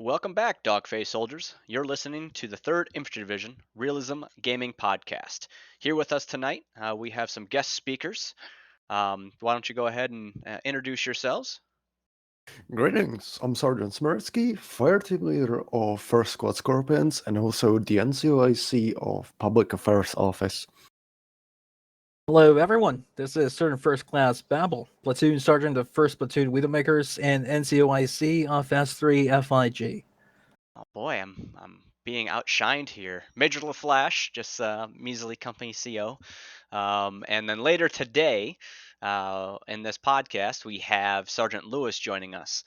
Welcome back, Dogface soldiers. You're listening to the 3rd Infantry Division Realism Gaming Podcast. Here with us tonight, we have some guest speakers. Why don't you go ahead and introduce yourselves? Greetings, I'm Sergeant D.Smiřický, Fire Team Leader of 1st Squad Scorpions and also the NCOIC of Public Affairs Office. Hello, everyone. This is Sergeant First Class Babol, Platoon Sergeant of 1st Platoon Widowmakers and NCOIC of S3 FIG. Oh boy, I'm being outshined here. Major LaFlash, just measly company CO. And then later today, in this podcast, we have Sergeant Lewis joining us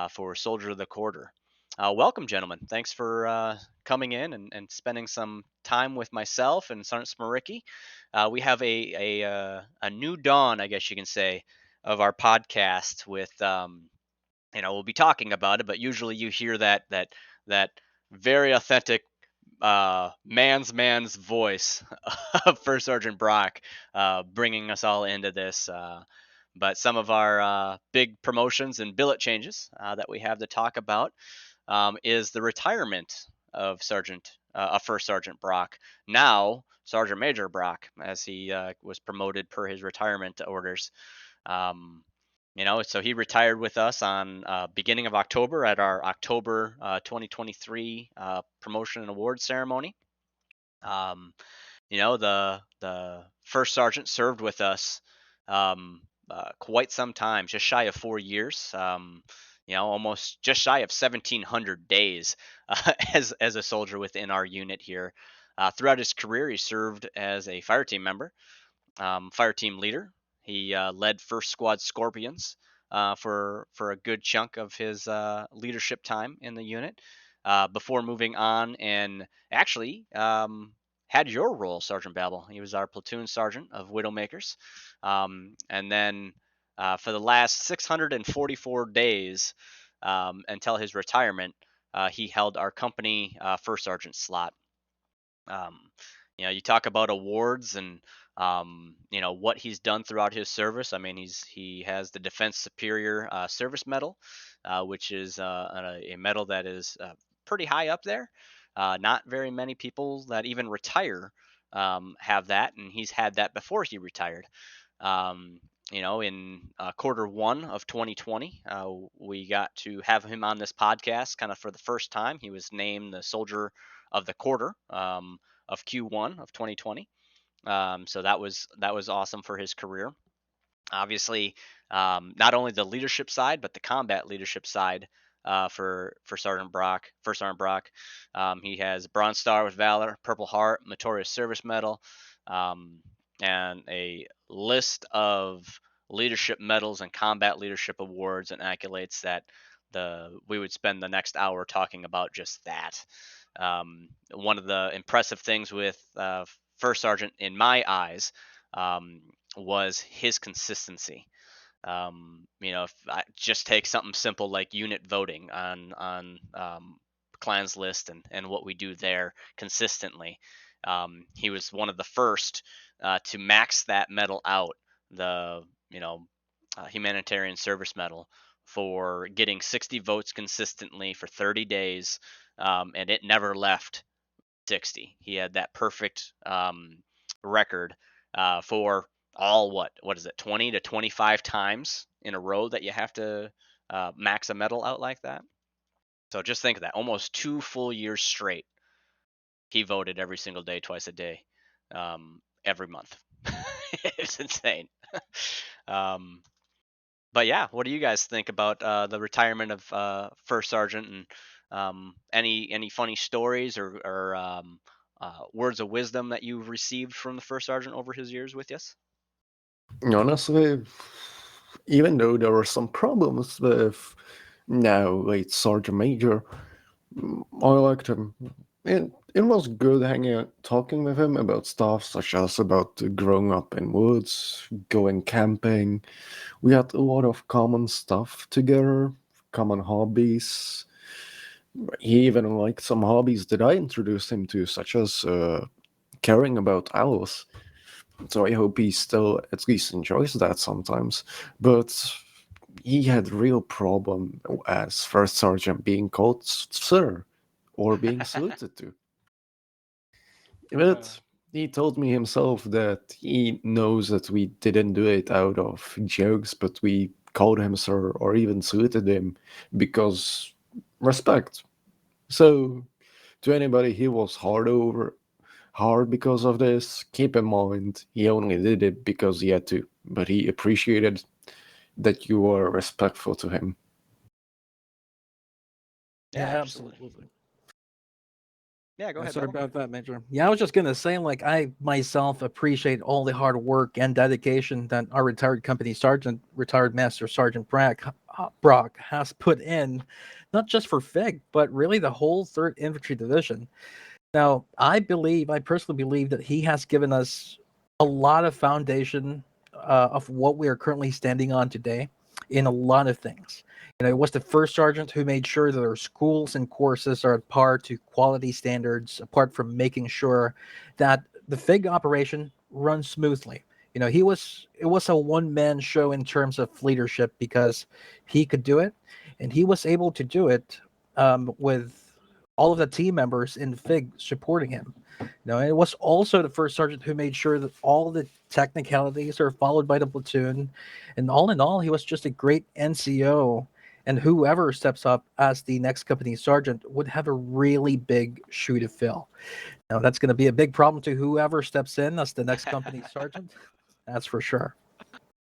for Soldier of the Quarter. Welcome, gentlemen. Thanks for coming in and spending some time with myself and Sergeant Smiřický. We have a new dawn, I guess you can say, of our podcast with we'll be talking about it, but usually you hear that very authentic man's voice of First Sergeant Brock, bringing us all into this. But some of our big promotions and billet changes that we have to talk about is the retirement of First Sergeant Brock. Now Sergeant Major Brock, as he was promoted per his retirement orders. So he retired with us on beginning of October at our October 2023 promotion and award ceremony. The first sergeant served with us quite some time, just shy of 4 years. Almost just shy of 1,700 days as a soldier within our unit here. Throughout his career, he served as a fire team member, fire team leader. He led First Squad Scorpions for a good chunk of his leadership time in the unit before moving on and actually had your role, Sergeant Babol. He was our platoon sergeant of Widowmakers. And then for the last 644 days until his retirement, he held our company first sergeant slot. You talk about awards and what he's done throughout his service. I mean, he has the Defense Superior Service Medal, which is a medal that is pretty high up there. Not very many people that even retire have that, and he's had that before he retired. In quarter one of 2020, we got to have him on this podcast kind of for the first time. He was named the Soldier of the Quarter of Q1 of 2020. So that was awesome for his career. Obviously, not only the leadership side, but the combat leadership side for Sergeant Brock, First Sergeant Brock. He has Bronze Star with Valor, Purple Heart, Meritorious Service Medal, and a list of leadership medals and combat leadership awards and accolades that we would spend the next hour talking about just that. One of the impressive things with First Sergeant, in my eyes, was his consistency. If I just take something simple like unit voting on clans list and what we do there consistently, he was one of the first to max that medal out, the humanitarian service medal, for getting 60 votes consistently for 30 days, and it never left 60. He had that perfect record for all what is it, 20 to 25 times in a row that you have to max a medal out like that. So just think of that, almost 2 full years straight. He voted every single day, twice a day, every month. It's insane. But yeah, what do you guys think about the retirement of First Sergeant, and any funny stories or words of wisdom that you've received from the First Sergeant over his years with us? Honestly, even though there were some problems with now late Sergeant Major, I liked him. It was good hanging out, talking with him about stuff such as about growing up in woods, going camping. We had a lot of common stuff together, common hobbies. He even liked some hobbies that I introduced him to, such as caring about owls. So I hope he still at least enjoys that sometimes. But he had real problem as first sergeant being called sir or being saluted to. But he told me himself that he knows that we didn't do it out of jokes, but we called him sir or even saluted him because respect. So to anybody he was hard because of this, keep in mind he only did it because he had to, but he appreciated that you were respectful to him. Yeah, absolutely. absolutely. Yeah, go ahead, Sorry Babel. about that, Major. Yeah, I was just gonna say, like, I myself appreciate all the hard work and dedication that our retired company sergeant, retired Master Sergeant Brock has put in, not just for FIG, but really the whole Third Infantry Division. Now, I personally believe that he has given us a lot of foundation of what we are currently standing on today in a lot of things. You know, it was the first sergeant who made sure that our schools and courses are at par to quality standards, apart from making sure that the FIG operation runs smoothly. You know, it was a one-man show in terms of leadership because he could do it, and he was able to do it with all of the team members in FIG supporting him. You know, and it was also the first sergeant who made sure that all the technicalities are followed by the platoon. And all in all, he was just a great NCO. And whoever steps up as the next company sergeant would have a really big shoe to fill. Now, that's going to be a big problem to whoever steps in as the next company sergeant. That's for sure.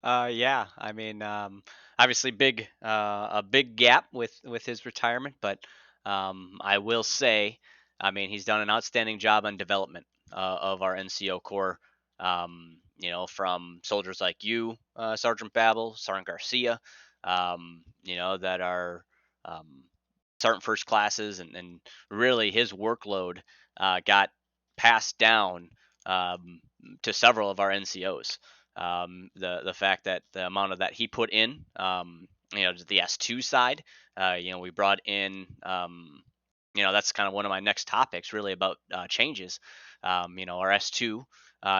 Yeah, I mean, obviously a big gap with his retirement, but I will say, I mean, he's done an outstanding job on development of our NCO Corps. You know, from soldiers like you, Sergeant Babel, Sergeant Garcia, you know, that are um, sergeant first classes, and really his workload got passed down um, to several of our NCOs. The fact that the amount of that he put in, you know, the S2 side, you know, we brought in, you know, that's kind of one of my next topics, really about changes. You know, our S2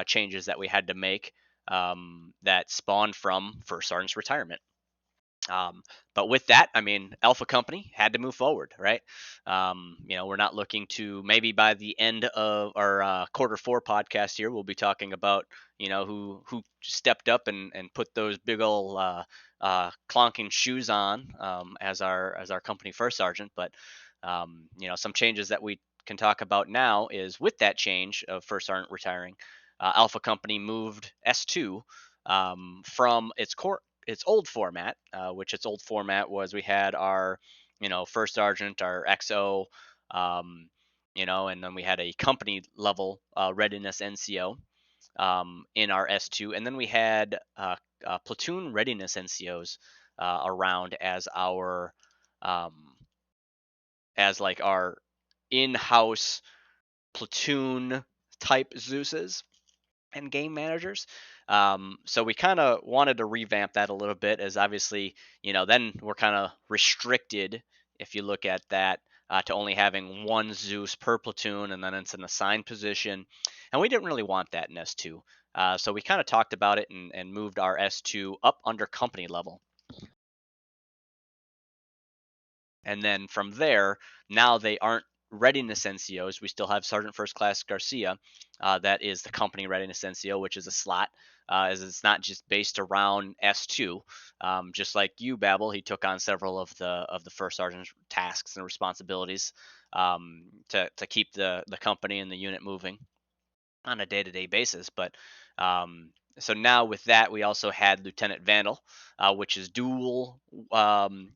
changes that we had to make that spawned from first sergeant's retirement. But with that, I mean, Alpha Company had to move forward, right? You know, we're not looking to, maybe by the end of our quarter 4 podcast here, we'll be talking about, you know, who stepped up and put those big old clonking shoes on as our company first sergeant. But you know, some changes that we can talk about now is with that change of first sergeant retiring, Alpha Company moved S2 from its old format, which its old format was we had our, you know, first sergeant, our XO, um, you know, and then we had a company level readiness NCO in our S2, and then we had platoon readiness NCOs around um, as like our in-house platoon type Zeuses and game managers. So we kind of wanted to revamp that a little bit, as obviously, you know, then we're kind of restricted if you look at that to only having one Zeus per platoon, and then it's an assigned position, and we didn't really want that in S2. So we kind of talked about it and moved our S2 up under company level. And then from there, now they aren't readiness NCOs. We still have Sergeant First Class Garcia. That is the company readiness NCO, which is a slot, as it's not just based around S2. Just like you, Babel, he took on several of the first sergeant's tasks and responsibilities to keep the company and the unit moving on a day-to-day basis. But so now with that, we also had Lieutenant Vandal, which is dual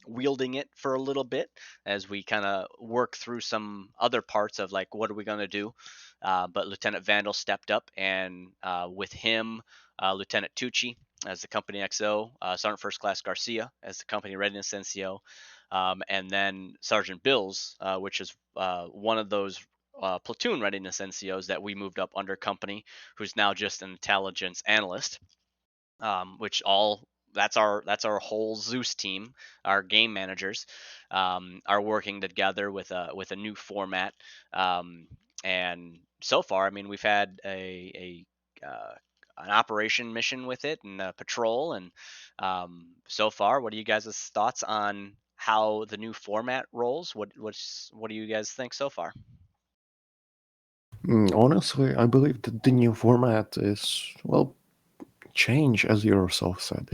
wielding it for a little bit as we kind of work through some other parts of like what are we going to do. But Lieutenant Vandal stepped up, and with him, Lieutenant Tucci as the company XO, Sergeant First Class Garcia as the company readiness NCO, and then Sergeant Bills, which is one of those platoon readiness NCOs that we moved up under company, who's now just an intelligence analyst. Which all that's our whole Zeus team, our game managers, are working together with a new format. Um, and so far, I mean, we've had a an operation mission with it and a patrol. And so far, what are you guys' thoughts on how the new format rolls? What do you guys think so far? Honestly, I believe that the new format is, well, change, as you yourself said.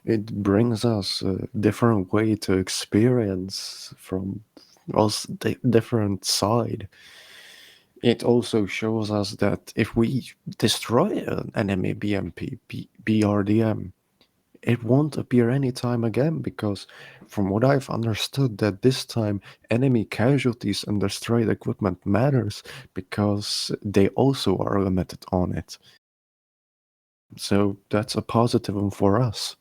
It brings us a different way to experience from us different side. It also shows us that if we destroy an enemy BMP, BRDM, it won't appear anytime again, because from what I've understood, that this time enemy casualties and destroyed equipment matters because they also are limited on it. So that's a positive one for us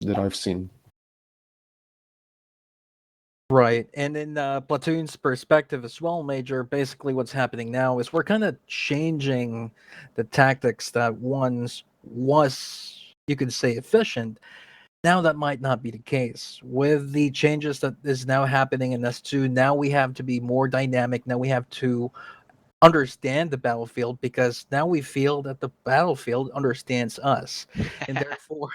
that I've seen. Right. And in Platoon's perspective as well, Major, basically what's happening now is we're kind of changing the tactics that once was, you could say, efficient. Now that might not be the case. With the changes that is now happening in S2, now we have to be more dynamic. Now we have to understand the battlefield, because now we feel that the battlefield understands us. And therefore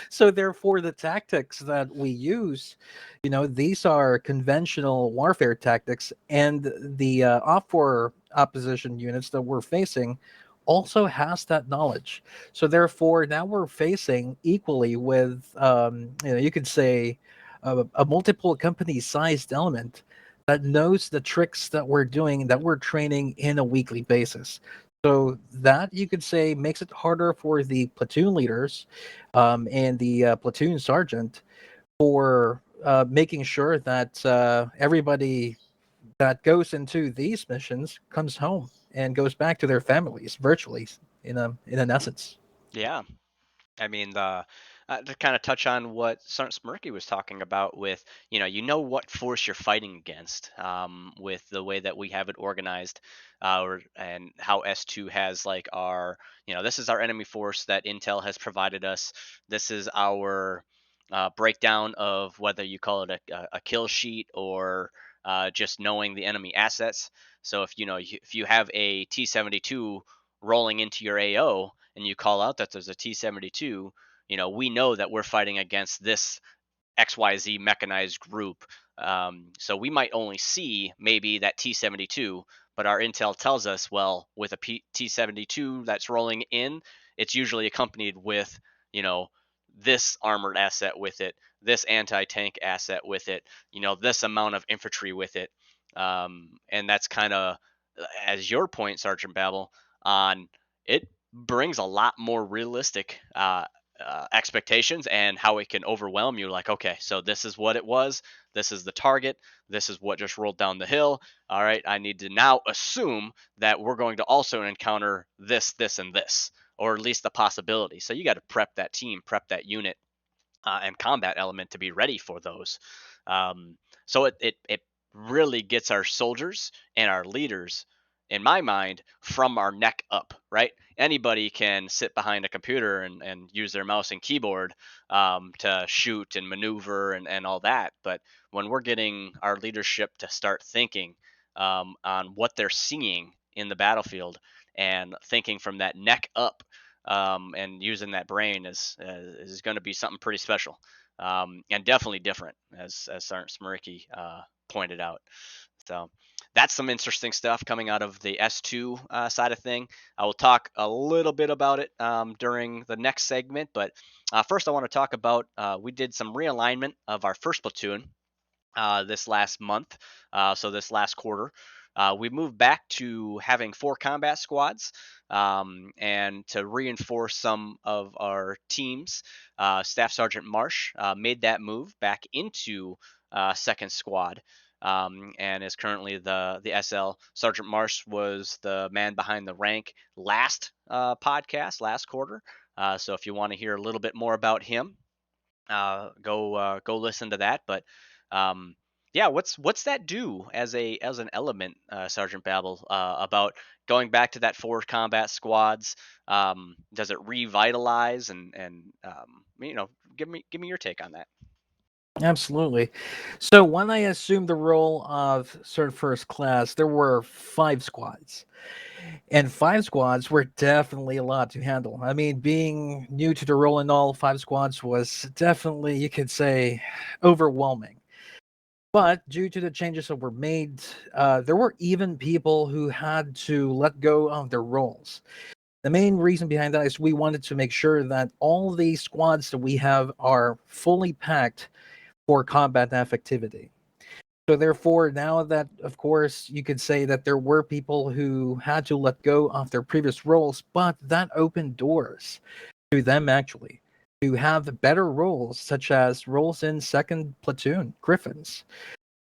so therefore the tactics that we use, these are conventional warfare tactics, and the opposition units that we're facing also has that knowledge. So therefore now we're facing equally with you could say a multiple company sized element that knows the tricks that we're doing, that we're training in a weekly basis. So that, you could say, makes it harder for the platoon leaders and the platoon sergeant for making sure that everybody that goes into these missions comes home and goes back to their families virtually, in an essence. Yeah. I mean, to kind of touch on what Sergeant Smirky was talking about with, what force you're fighting against, with the way that we have it organized, and how S2 has like our, this is our enemy force that Intel has provided us. This is our breakdown of whether you call it a kill sheet or just knowing the enemy assets. So if you have a T-72 rolling into your AO and you call out that there's a T-72, we know that we're fighting against this XYZ mechanized group. So we might only see maybe that T-72, but our intel tells us, well, with a T-72 that's rolling in, it's usually accompanied with, you know, this armored asset with it, this anti-tank asset with it, this amount of infantry with it. And that's kind of, as your point, Sergeant Babel, on it brings a lot more realistic expectations and how it can overwhelm you. Like, okay, so this is what it was. This is the target. This is what just rolled down the hill. All right, I need to now assume that we're going to also encounter this, this, and this, or at least the possibility. So you got to prep that team, prep that unit, and combat element to be ready for those. So it really gets our soldiers and our leaders, in my mind, from our neck up, right? Anybody can sit behind a computer and use their mouse and keyboard to shoot and maneuver and all that. But when we're getting our leadership to start thinking on what they're seeing in the battlefield and thinking from that neck up, and using that brain is going to be something pretty special, and definitely different, as Sergeant Smirky pointed out. So that's some interesting stuff coming out of the S2 side of thing. I will talk a little bit about it during the next segment, but first I want to talk about we did some realignment of our first platoon this last month, so this last quarter. We moved back to having 4 combat squads, and to reinforce some of our teams. Staff Sergeant Marsh made that move back into second squad, and is currently the SL. Sergeant Marsh was the man behind the rank last podcast, last quarter. So if you want to hear a little bit more about him, go listen to that. But um, yeah, what's that do as an element, Sergeant Babel, about going back to that 4 combat squads? Does it revitalize and give me your take on that? Absolutely. So when I assumed the role of Third First Class, there were 5 squads. And 5 squads were definitely a lot to handle. I mean, being new to the role and all, 5 squads was definitely, you could say, overwhelming. But due to the changes that were made, there were even people who had to let go of their roles. The main reason behind that is we wanted to make sure that all the squads that we have are fully packed for combat effectivity. So therefore, now that, of course, you could say that there were people who had to let go of their previous roles, but that opened doors to them actually to have better roles, such as roles in Second Platoon, Griffins.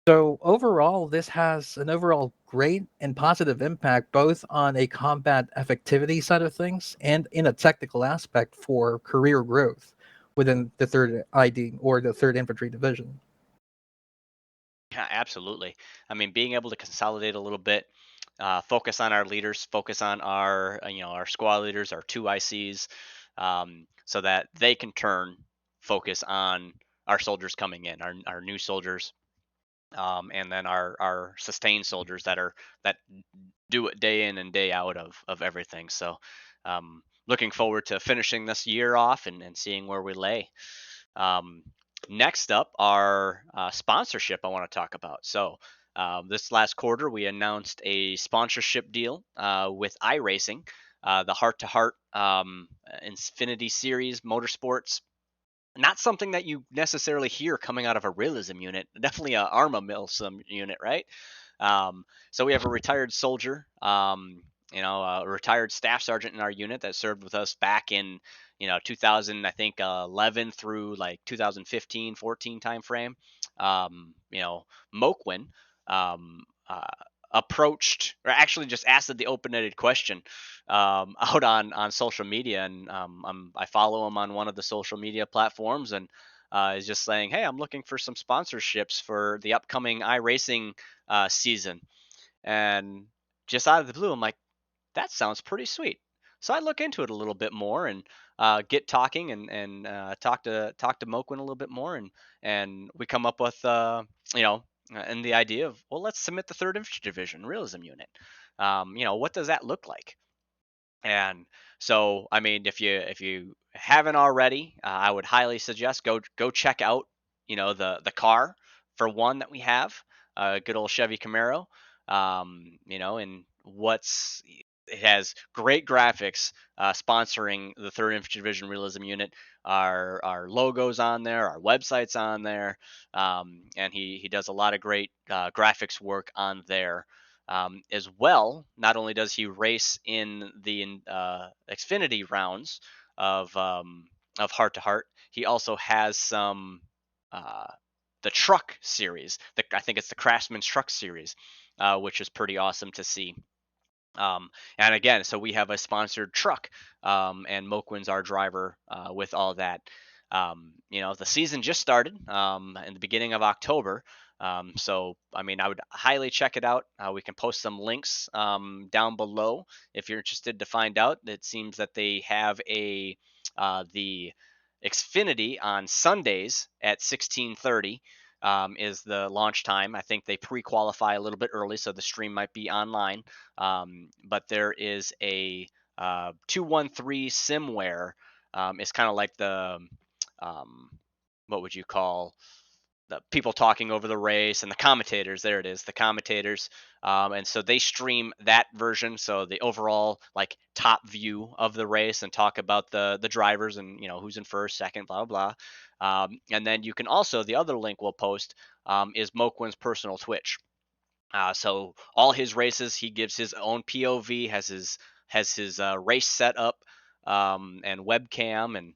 So overall, this has an overall great and positive impact both on a combat effectivity side of things and in a technical aspect for career growth within the third ID or the third infantry division. Yeah, absolutely. I mean, being able to consolidate a little bit, focus on our leaders, focus on our our squad leaders, our two ICs, so that they can turn focus on our soldiers coming in, our new soldiers, and then our sustained soldiers that do it day in and day out of everything. So, looking forward to finishing this year off and seeing where we lay. Um, Next up, our sponsorship I want to talk about. So, this last quarter, we announced a sponsorship deal with iRacing, the Heart to Heart Infinity Series Motorsports. Not something that you necessarily hear coming out of a Realism unit. Definitely a Arma Milsim unit, right? So we have a retired soldier, a retired staff sergeant in our unit that served with us back in 2000, I think 11 through like 2015, 14 timeframe. Moquin um, uh, approached, or actually just asked the open-ended question out on social media, and I follow him on one of the social media platforms, and is just saying, "Hey, I'm looking for some sponsorships for the upcoming iRacing season." And just out of the blue, I'm like, that sounds pretty sweet. So I look into it a little bit more and get talking and talk to Moquin a little bit more, and we come up with you know and the idea of, well, let's submit the third infantry division realism unit. What does that look like? And so, I mean, if you haven't already, I would highly suggest go check out, the car for one that we have, good old Chevy Camaro. And it has great graphics, sponsoring the Third Infantry Division Realism Unit. Our logos on there, our websites on there, and he does a lot of great graphics work on there. As well, not only does he race in the Xfinity rounds of Heart to Heart, he also has some uh, the truck series. I think it's the Craftsman's Truck series, which is pretty awesome to see. And again, so we have a sponsored truck, and Moquin's our driver with all that. The season just started in the beginning of October. So, I mean, I would highly check it out. We can post some links down below if you're interested to find out. It seems that they have the Xfinity on Sundays at 16:30. Is the launch time. I think they pre-qualify a little bit early, so the stream might be online. But there is a 213 Simware. It's kind of like the um, what would you call the people talking over the race and the commentators. There it is, the commentators. And so they stream that version, so the overall like top view of the race, and talk about the drivers and who's in first, second, blah blah blah. And then you can also, the other link we'll post is Moquin's personal Twitch. So all his races, he gives his own POV, has his race set up, and webcam, and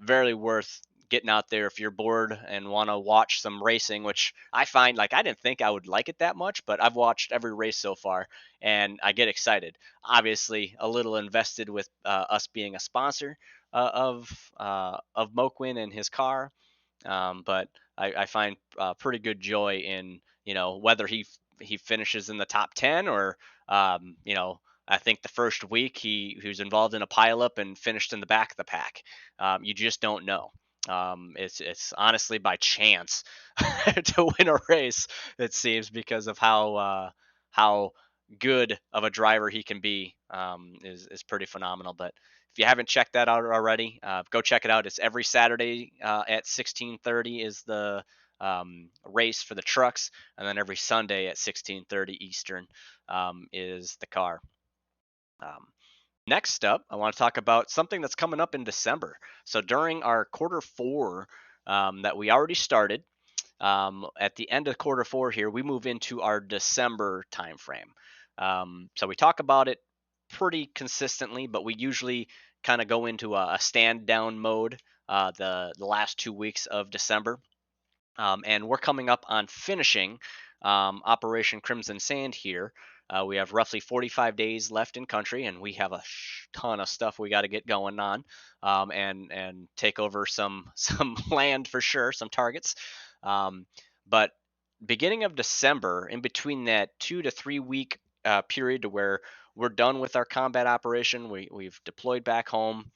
very worth getting out there if you're bored and want to watch some racing. Which I find, like, I didn't think I would like it that much, but I've watched every race so far, and I get excited. Obviously, a little invested with us being a sponsor of Moquin and his car, but I find pretty good joy in whether he finishes in the top 10, or I think the first week he was involved in a pileup and finished in the back of the pack. You just don't know. It's honestly by chance to win a race. It seems because of how good of a driver he can be, is pretty phenomenal. But if you haven't checked that out already, go check it out. It's every Saturday at 16:30 is the race for the trucks, and then every Sunday at 16:30 Eastern is the car. Um, Next up, I want to talk about something that's coming up in December. So during our quarter four that we already started, at the end of quarter four here, we move into our December timeframe. So we talk about it pretty consistently, but we usually kind of go into a stand down mode the last 2 weeks of December. And we're coming up on finishing Operation Crimson Sand here. We have roughly 45 days left in country, and we have a ton of stuff we got to get going on, and take over some some land for sure, some targets. But beginning of December, in between that 2 to 3 week period to where we're done with our combat operation, we've deployed back home.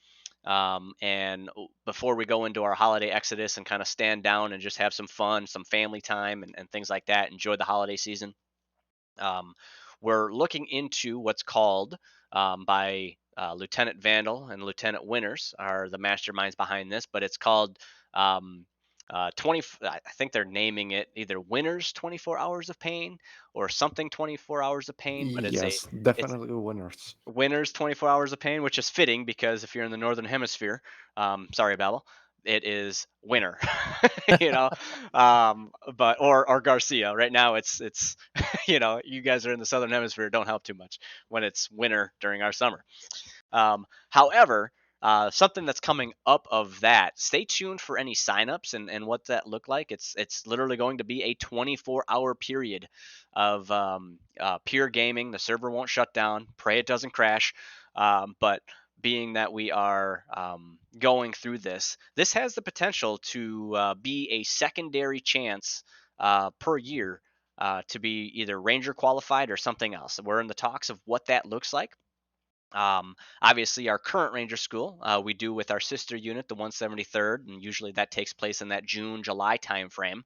And before we go into our holiday exodus and kind of stand down and just have some fun, some family time, and things like that, enjoy the holiday season, um, we're looking into what's called by Lieutenant Vandal and Lieutenant Winters are the masterminds behind this, but it's called 20. I think they're naming it either Winters 24 Hours of Pain or something 24 Hours of Pain, but Yes, it's definitely winners. Winter's 24 Hours of Pain, which is fitting because if you're in the northern hemisphere, sorry, Babel, it is winter, you know. But or Garcia. Right now, it's you guys are in the southern hemisphere. Don't help too much when it's winter during our summer. However, something that's coming up of that, stay tuned for any signups and what that look like. It's literally going to be a 24-hour period of pure gaming. The server won't shut down. Pray it doesn't crash. But being that we are going through this has the potential to be a secondary chance per year to be either Ranger qualified or something else. We're in the talks of what that looks like. Obviously, our current Ranger School we do with our sister unit, the 173rd, and usually that takes place in that June-July timeframe.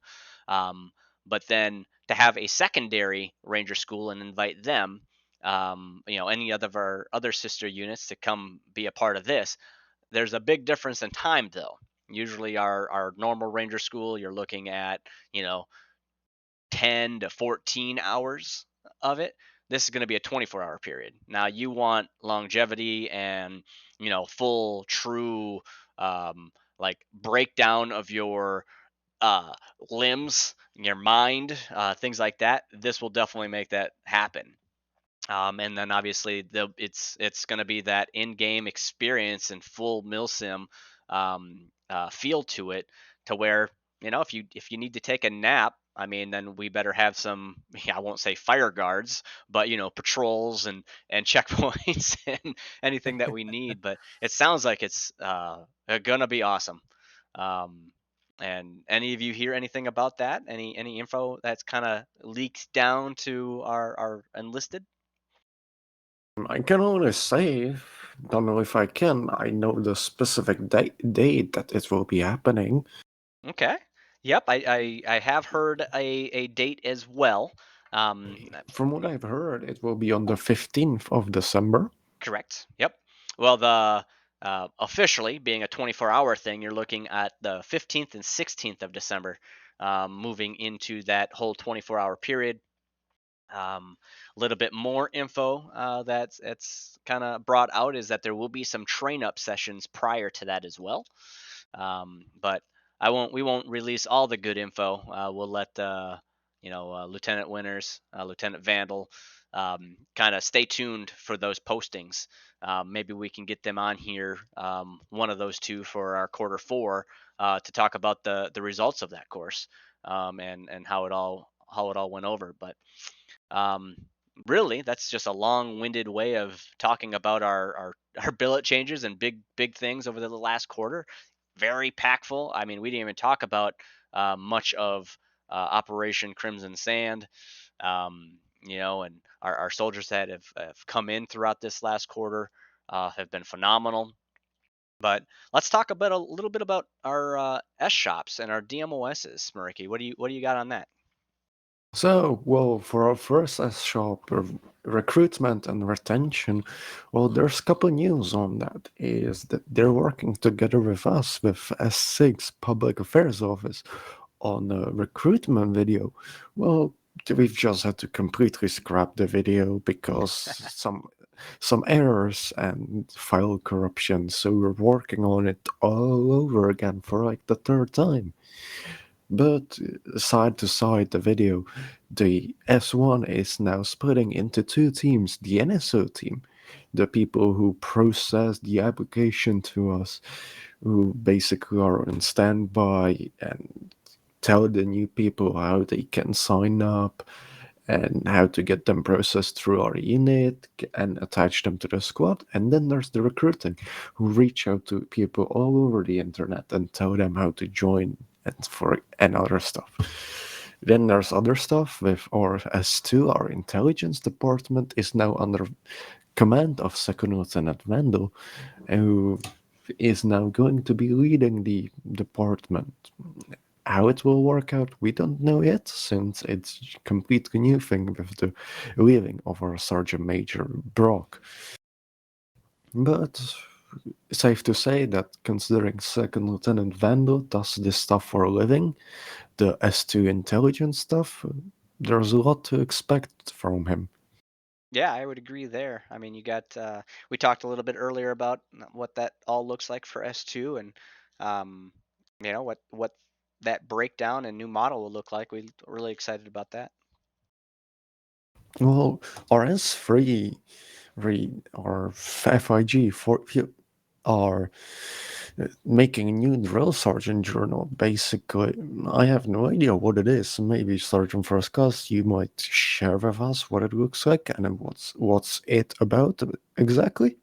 Um, but then to have a secondary Ranger School and invite them, any of our other sister units to come be a part of this, there's a big difference in time though. Usually, our normal Ranger School, you're looking at, you know, 10 to 14 hours of it. This is going to be a 24-hour period. Now you want longevity and, full true like breakdown of your uh, limbs, your mind, things like that. This will definitely make that happen. And then obviously it's going to be that in-game experience and full milsim feel to it, to where if you need to take a nap, I mean, then we better have some. I won't say fire guards, but patrols and checkpoints and anything that we need. But it sounds like it's gonna be awesome. Um, and any of you hear anything about that? Any info that's kind of leaked down to our enlisted? I can only say, don't know if I can. I know the specific date that it will be happening. Okay. Yep, I have heard a date as well. From what I've heard, it will be on the 15th of December. Correct. Yep. Well, the officially being a 24-hour thing, you're looking at the 15th and 16th of December, moving into that whole 24-hour period. A little bit more info that's it's kind of brought out is that there will be some train up sessions prior to that as well. But we won't release all the good info. We'll let Lieutenant Winters, Lieutenant Vandal, kind of stay tuned for those postings. Maybe we can get them on here, one of those two for our quarter four, to talk about the results of that course, and how it all went over. But um, really, that's just a long-winded way of talking about our billet changes and big things over the last quarter. Very packful. I mean, we didn't even talk about much of Operation Crimson Sand. And our soldiers that have come in throughout this last quarter have been phenomenal. But let's talk a little bit about our S shops and our DMOSs, Smriki. What do you got on that? So, well, for our first S shop, recruitment and retention, well, there's a couple news on that. Is that they're working together with us, with S6 Public Affairs Office, on a recruitment video. Well, we've just had to completely scrap the video because some errors and file corruption. So we're working on it all over again for like the third time. But side to side, the video, the S1 is now splitting into two teams. The NSO team, the people who process the application to us, who basically are on standby and tell the new people how they can sign up and how to get them processed through our unit and attach them to the squad. And then there's the recruiting, who reach out to people all over the internet and tell them how to join and other stuff. Then there's other stuff with our S2, our intelligence department is now under command of Second Lieutenant Vandal, who is now going to be leading the department. How it will work out, we don't know yet, since it's a completely new thing with the leaving of our Sergeant Major Brock. But safe to say that considering Second Lieutenant Vandal does this stuff for a living, the S2 intelligence stuff, there's a lot to expect from him. Yeah, I would agree there. I mean, you got we talked a little bit earlier about what that all looks like for S2 and um, what that breakdown and new model will look like. We're really excited about that. Well, our S3 our FIG are making a new drill sergeant journal. Basically, I have no idea what it is. Maybe Sergeant First Class, you might share with us what it looks like and what's it about exactly.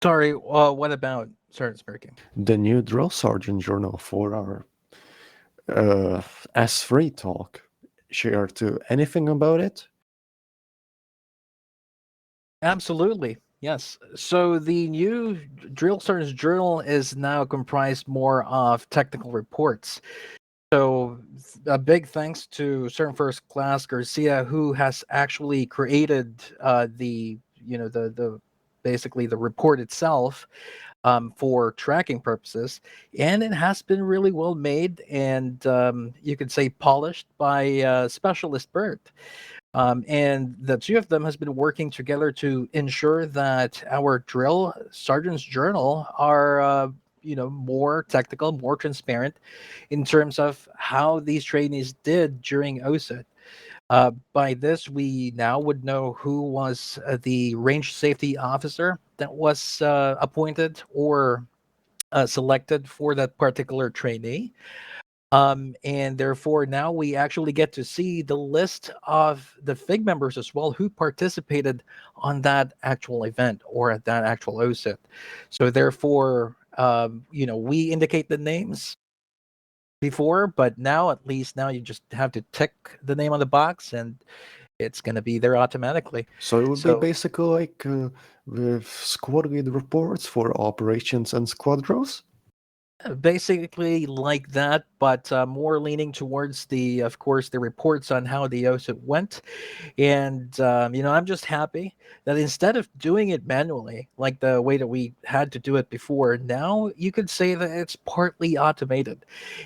Sorry, what about Sergeant Smirking? The new drill sergeant journal for our S3 talk. Share to anything about it? Absolutely. Yes. So the new Drill Sergeant's Journal is now comprised more of technical reports. So a big thanks to Sergeant First Class Garcia, who has actually created the basically the report itself for tracking purposes, and it has been really well made and you could say polished by Specialist Bert. And the two of them has been working together to ensure that our drill sergeant's journal are more technical, more transparent in terms of how these trainees did during OSIT. By this, we now would know who was the range safety officer that was appointed or selected for that particular trainee. And therefore, now we actually get to see the list of the FIG members as well who participated on that actual event or at that actual OSIT. So therefore, we indicate the names before, but now at least now you just have to tick the name on the box and it's going to be there automatically. So it would be basically like with squad lead reports for operations and squad draws? Basically like that, but more leaning towards of course, the reports on how the OSIT went. And, I'm just happy that instead of doing it manually, like the way that we had to do it before, now you could say that it's partly automated.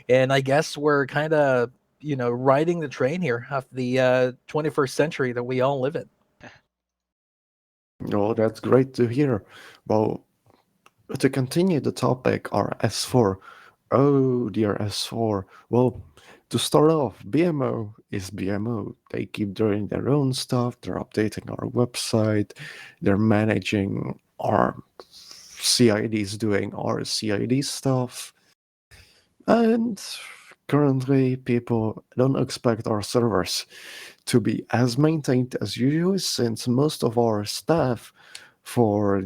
And I guess we're kind of, riding the train here of the 21st century that we all live in. Oh, that's great to hear. Well, to continue the topic, our S4. Oh, dear S4. Well, to start off, BMO is BMO. They keep doing their own stuff. They're updating our website. They're managing our CIDs doing our CID stuff. And currently, people don't expect our servers to be as maintained as usual, since most of our staff for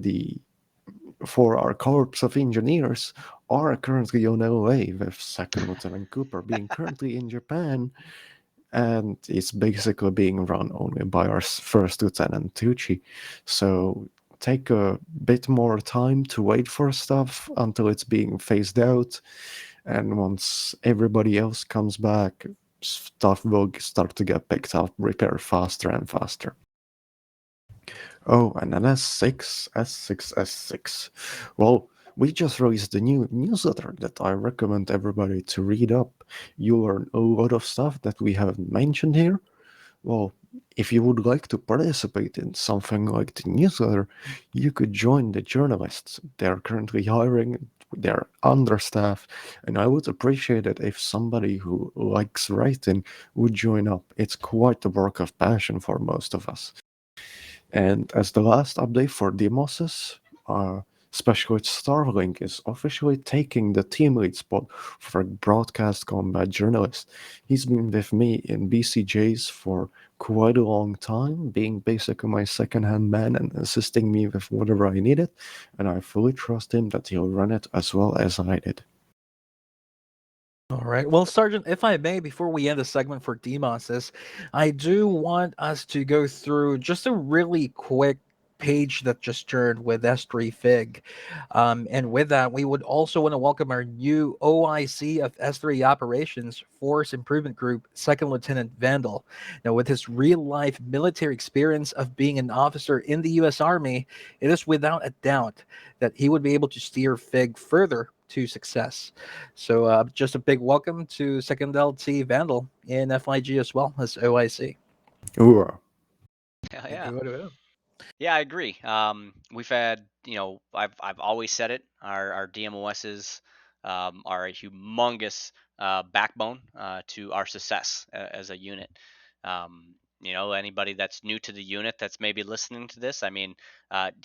our corps of engineers are currently on LA, with Second Lieutenant Cooper being currently in Japan, and it's basically being run only by our First Lieutenant Tucci. So take a bit more time to wait for stuff until it's being phased out, and once everybody else comes back, stuff will start to get picked up, repaired faster and faster. Oh, and an S6, S6, S6. Well, we just released a new newsletter that I recommend everybody to read up. You learn a lot of stuff that we haven't mentioned here. Well, if you would like to participate in something like the newsletter, you could join the journalists. They're currently hiring, they're understaffed, and I would appreciate it if somebody who likes writing would join up. It's quite a work of passion for most of us. And as the last update for Demos's, Specialist Starlink is officially taking the team lead spot for broadcast combat journalist. He's been with me in BCJs for quite a long time, being basically my second-hand man and assisting me with whatever I needed, and I fully trust him that he'll run it as well as I did. All right. Well, Sergeant, if I may, before we end the segment for Demos's, I do want us to go through just a really quick page that just turned with S3 Fig. And with that, we would also want to welcome our new OIC of S3 Operations Force Improvement Group, Second Lieutenant Vandal. Now, with his real-life military experience of being an officer in the U.S. Army, it is without a doubt that he would be able to steer Fig further to success. So just a big welcome to Second LT Vandal in FIG as well as OIC. Ooh. Hell yeah. Yeah. Yeah, I agree. We've had, I've always said it. Our DMOSs are a humongous backbone to our success as a unit. Anybody that's new to the unit that's maybe listening to this, I mean,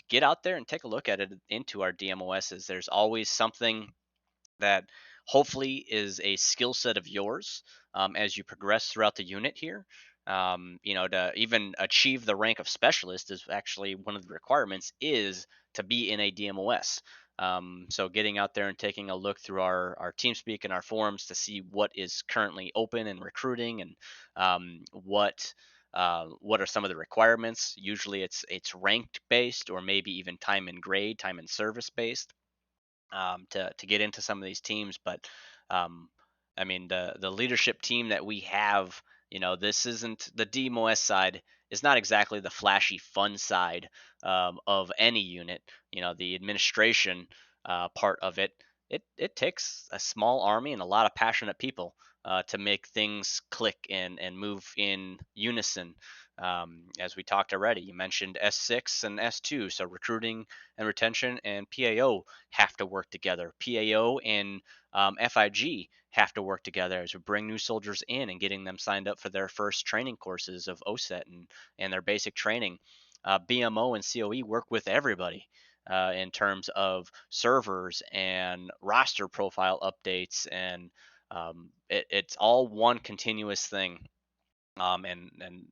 get out there and take a look at it into our DMOSs. There's always something that hopefully is a skill set of yours as you progress throughout the unit here. To even achieve the rank of specialist is actually one of the requirements is to be in a DMOS. So getting out there and taking a look through our TeamSpeak and our forums to see what is currently open and recruiting and what are some of the requirements. Usually it's ranked based or maybe even time and grade, time and service based to get into some of these teams. But um, I mean, the leadership team that we have, this isn't the DMOS side is not exactly the flashy fun side of any unit. The administration part of it. It takes a small army and a lot of passionate people to make things click and move in unison. As we talked already, you mentioned S6 and S2, so recruiting and retention and PAO have to work together. PAO and FIG have to work together as we bring new soldiers in and getting them signed up for their first training courses of OSET and their basic training. BMO and COE work with everybody in terms of servers and roster profile updates, and it's all one continuous thing. And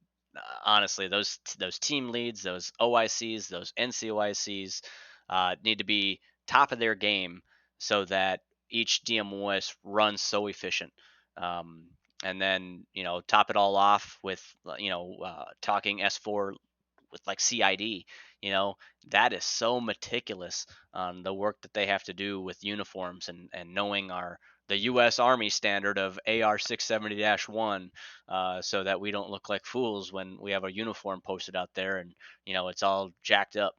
honestly, those team leads, those OICs, those NCOICs need to be top of their game so that each DMOS runs so efficient. And then top it all off with talking S4 with like CID. That is so meticulous on the work that they have to do with uniforms and knowing the U.S. Army standard of AR 670-1, so that we don't look like fools when we have a uniform posted out there and it's all jacked up.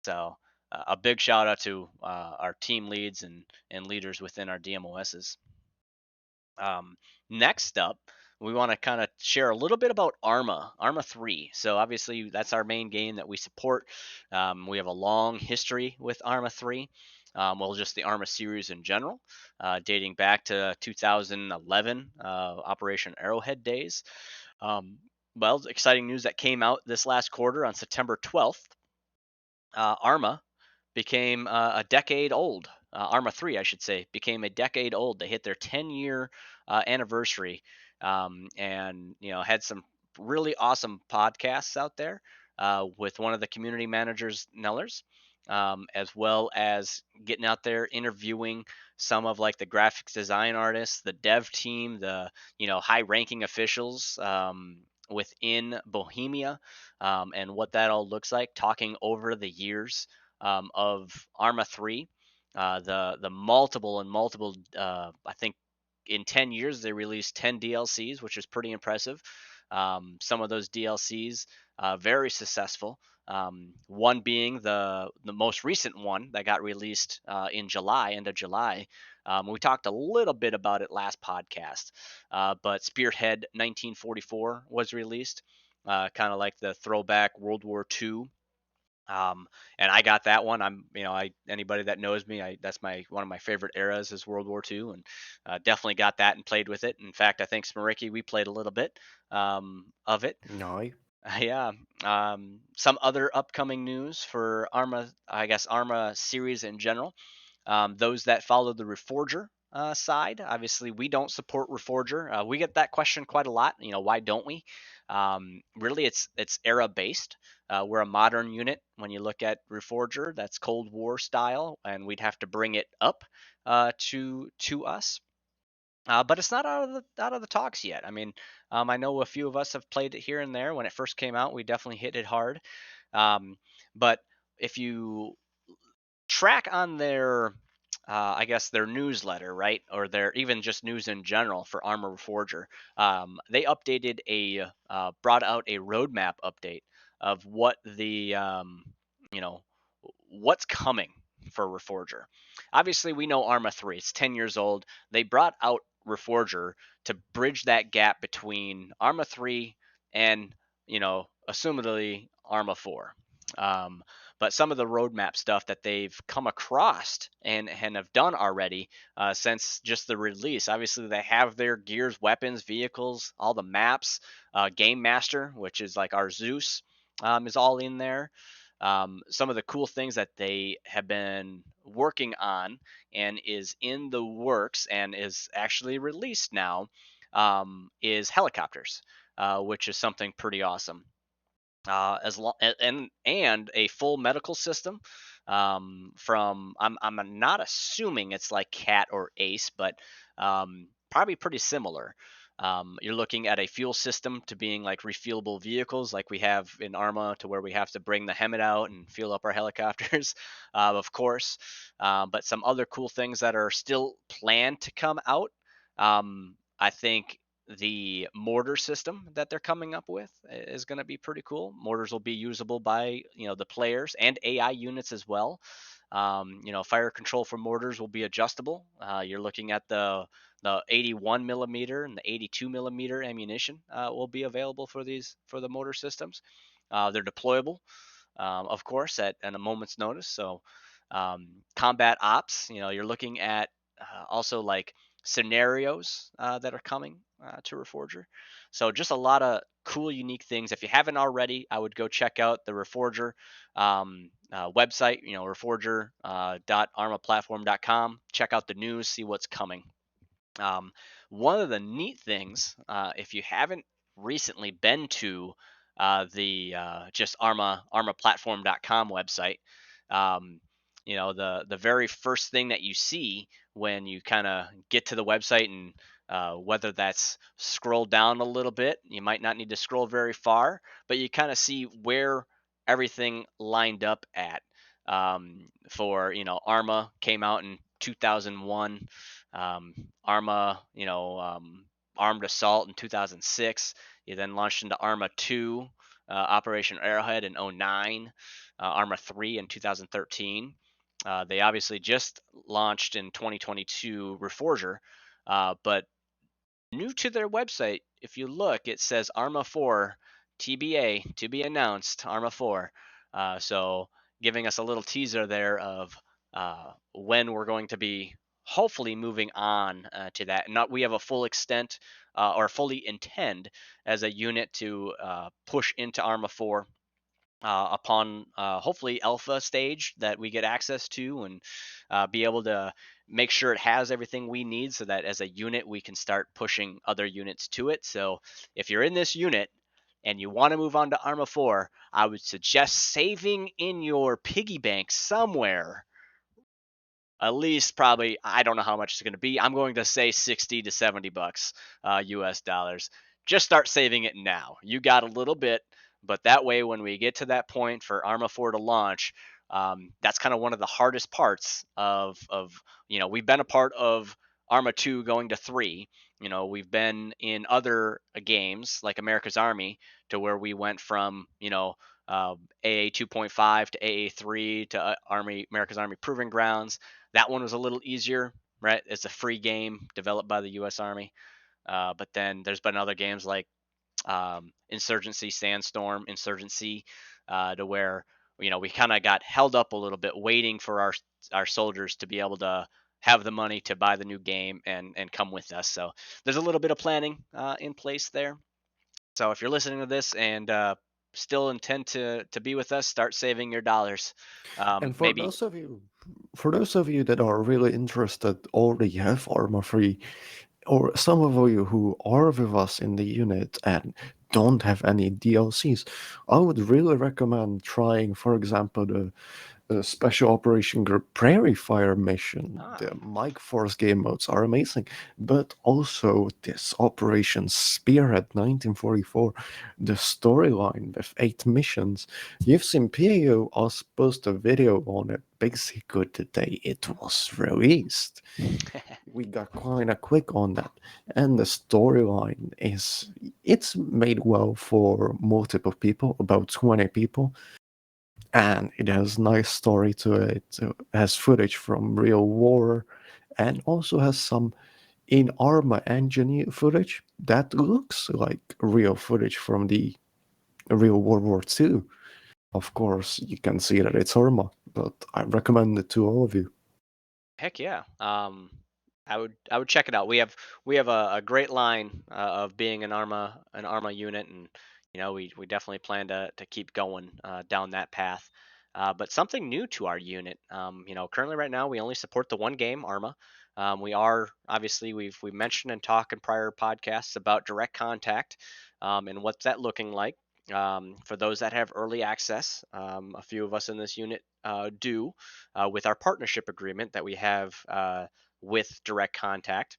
So a big shout out to our team leads and leaders within our DMOSs. Next up, we want to kind of share a little bit about Arma 3. So obviously that's our main game that we support. We have a long history with Arma 3. Just the Arma series in general, dating back to 2011 Operation Arrowhead days. Exciting news that came out this last quarter on September 12th. Arma became a decade old. Arma 3, I should say, became a decade old. They hit their 10-year anniversary, and had some really awesome podcasts out there with one of the community managers, Nellers, as well as getting out there interviewing some of like the graphics design artists, the dev team, the high-ranking officials within Bohemia, and what that all looks like, talking over the years of Arma 3, the multiple and multiple, I think in 10 years they released 10 DLCs, which is pretty impressive. Some of those DLCs very successful. One being the most recent one that got released in July, end of July. We talked a little bit about it last podcast, but Spearhead 1944 was released, kind of like the throwback World War II. And I got that one. Anybody that knows me, that's one of my favorite eras is World War II, and definitely got that and played with it. In fact, I think Smiřický, we played a little bit of it. No. Yeah. Some other upcoming news for Arma, I guess Arma series in general. Those that follow the Reforger side, obviously we don't support Reforger. We get that question quite a lot. Why don't we? Really, it's era based. We're a modern unit. When you look at Reforger, that's Cold War style, and we'd have to bring it up to us. But it's not out of the talks yet. I mean, I know a few of us have played it here and there. When it first came out, we definitely hit it hard. But if you track on their I guess their newsletter, right, or their even just news in general for Armor Reforger, they brought out a roadmap update of what you know what's coming for Reforger. Obviously, we know Arma 3; it's 10 years old. They brought out Reforger to bridge that gap between Arma 3 and assumedly Arma 4. Um, but some of the roadmap stuff that they've come across and have done already since just the release. Obviously, they have their gears, weapons, vehicles, all the maps. Game Master, which is like our Zeus, is all in there. Some of the cool things that they have been working on and is in the works and is actually released now is helicopters, which is something pretty awesome. As long and a full medical system from I'm not assuming it's like Cat or Ace, but probably pretty similar. You're looking at a fuel system to being like refuelable vehicles, like we have in Arma, to where we have to bring the Hemet out and fuel up our helicopters, of course. But some other cool things that are still planned to come out. I think the mortar system that they're coming up with is going to be pretty cool. Mortars will be usable by the players and AI units as well. Fire control for mortars will be adjustable. You're looking at the 81 millimeter and the 82 millimeter ammunition will be available for the mortar systems. They're deployable, of course, at a moment's notice. So combat ops, you're looking at also like scenarios that are coming to Reforger. So just a lot of cool, unique things. If you haven't already, I would go check out the Reforger website, reforger.armaplatform.com. Check out the news, see what's coming. One of the neat things, if you haven't recently been to the just armaplatform.com website, the very first thing that you see when you kind of get to the website, and whether that's scroll down a little bit, you might not need to scroll very far, but you kind of see where everything lined up at. For Arma came out in 2001. Arma, Armed Assault in 2006. You then launched into Arma 2, Operation Arrowhead in 2009, Arma 3 in 2013. They obviously just launched in 2022 Reforger, but new to their website, if you look, it says Arma 4 TBA, to be announced, Arma 4. So giving us a little teaser there of when we're going to be hopefully moving on to that. Not we have a full extent or fully intend as a unit to push into Arma 4 upon hopefully alpha stage that we get access to, and be able to make sure it has everything we need so that as a unit we can start pushing other units to it. So if you're in this unit and you want to move on to Arma 4, I would suggest saving in your piggy bank somewhere at least, probably, I don't know how much it's going to be. I'm going to say 60 to 70 bucks US dollars. just start saving it now. You got a little bit, but that way, when we get to that point for Arma 4 to launch, that's kind of one of the hardest parts of we've been a part of Arma 2 going to 3. We've been in other games like America's Army to where we went from AA 2.5 to AA 3 to America's Army Proving Grounds. That one was a little easier, right? It's a free game developed by the U.S. Army. But then there's been other games like Insurgency, Sandstorm, Insurgency, to where we kind of got held up a little bit, waiting for our soldiers to be able to have the money to buy the new game and come with us. So there's a little bit of planning in place there. So if you're listening to this and still intend to be with us, start saving your dollars. And for Maybe those of you that are really interested, already have Arma 3, or some of you who are with us in the unit and don't have any DLCs, I would really recommend trying, for example, the Special Operation Group Prairie Fire mission. The Mike Force game modes are amazing, but also this Operation Spearhead 1944, the storyline with 8 missions. You've seen PAO us post a video on it basically the day it was released. We got kind of quick on that, and the storyline it's made well for multiple people, about 20 people, and it has nice story to it. It has footage from real war, and also has some in Arma engine footage that looks like real footage from the real World War II. Of course, you can see that it's Arma, but I recommend it to all of you. Heck yeah. I would check it out. We have a great line of being an Arma unit, and we definitely plan to keep going down that path. But something new to our unit. Currently right now we only support the one game Arma. We are obviously we've mentioned and talked in prior podcasts about direct contact, and what's that looking like. For those that have early access, a few of us in this unit do, with our partnership agreement that we have with Direct Contact.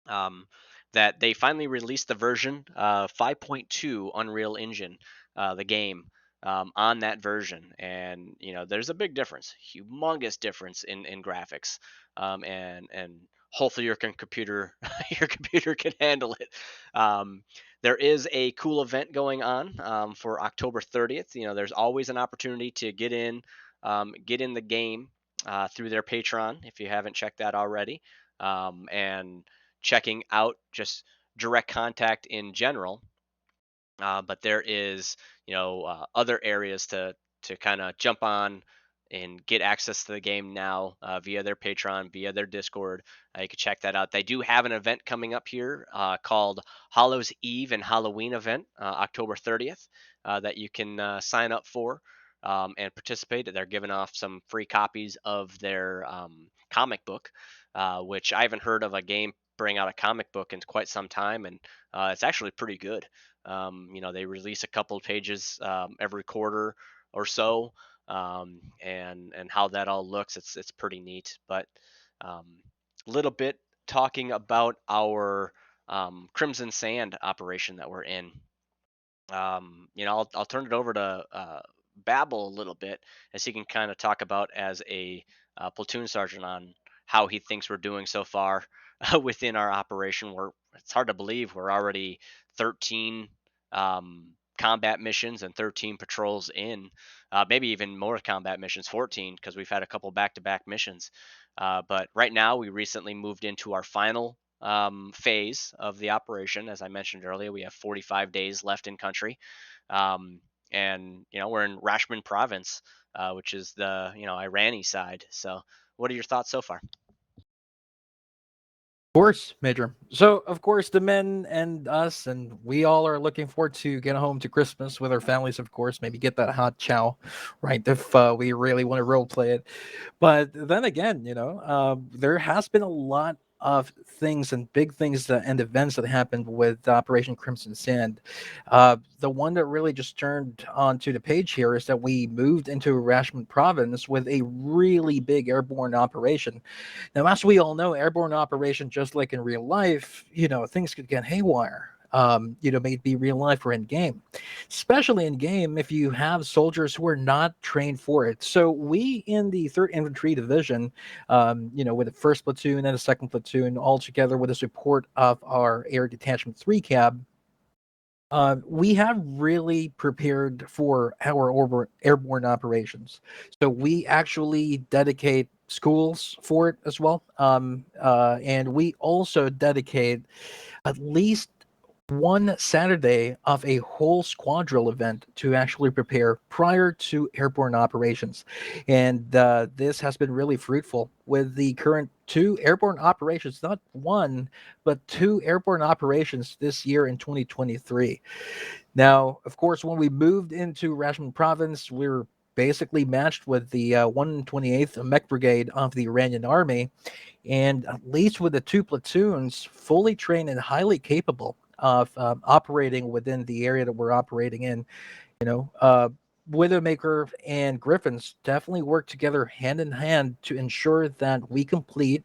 Um, that they finally released the version 5.2 Unreal Engine, the game, on that version, and there's a big difference, humongous difference in graphics, and hopefully your computer your computer can handle it. There is a cool event going on for October 30th. There's always an opportunity to get in the game through their Patreon if you haven't checked that already, and checking out just direct contact in general. But there is, other areas to kind of jump on and get access to the game now via their Patreon, via their Discord. You can check that out. They do have an event coming up here called Hallows Eve and Halloween event, October 30th, that you can sign up for and participate. They're giving off some free copies of their comic book, which I haven't heard of a game bring out a comic book in quite some time, and it's actually pretty good. They release a couple of pages every quarter or so, and how that all looks, it's pretty neat. But a little bit talking about our Crimson Sand operation that we're in. I'll turn it over to Babel a little bit as he can kind of talk about as a platoon sergeant on how he thinks we're doing so far within our operation. It's hard to believe we're already 13 combat missions and 13 patrols in, maybe even more combat missions, 14, because we've had a couple back-to-back missions. But right now, we recently moved into our final phase of the operation. As I mentioned earlier, we have 45 days left in country. And we're in Rashman province, which is the Irani side. So what are your thoughts so far? Of course, Major. So, of course, the men and us and we all are looking forward to getting home to Christmas with our families, of course, maybe get that hot chow, right, if we really want to role play it. But then again, there has been a lot of things and big things and events that happened with Operation Crimson Sand. The one that really just turned onto the page here is that we moved into Rashman province with a really big airborne operation. Now, as we all know, airborne operation, just like in real life, things could get haywire. may it be real life or in game, especially in game if you have soldiers who are not trained for it. So we in the 3rd Infantry Division, with the 1st platoon and the 2nd platoon, all together with the support of our Air Detachment 3 cab, we have really prepared for our airborne operations. So we actually dedicate schools for it as well. And we also dedicate at least one Saturday of a whole squadron event to actually prepare prior to airborne operations. And this has been really fruitful with the current 2 airborne operations, not one, but 2 airborne operations this year in 2023. Now, of course, when we moved into Rashomon province, we were basically matched with the 128th Mech Brigade of the Iranian army, and at least with the 2 platoons fully trained and highly capable of operating within the area that we're operating in. Widowmaker and Griffins definitely work together hand in hand to ensure that we complete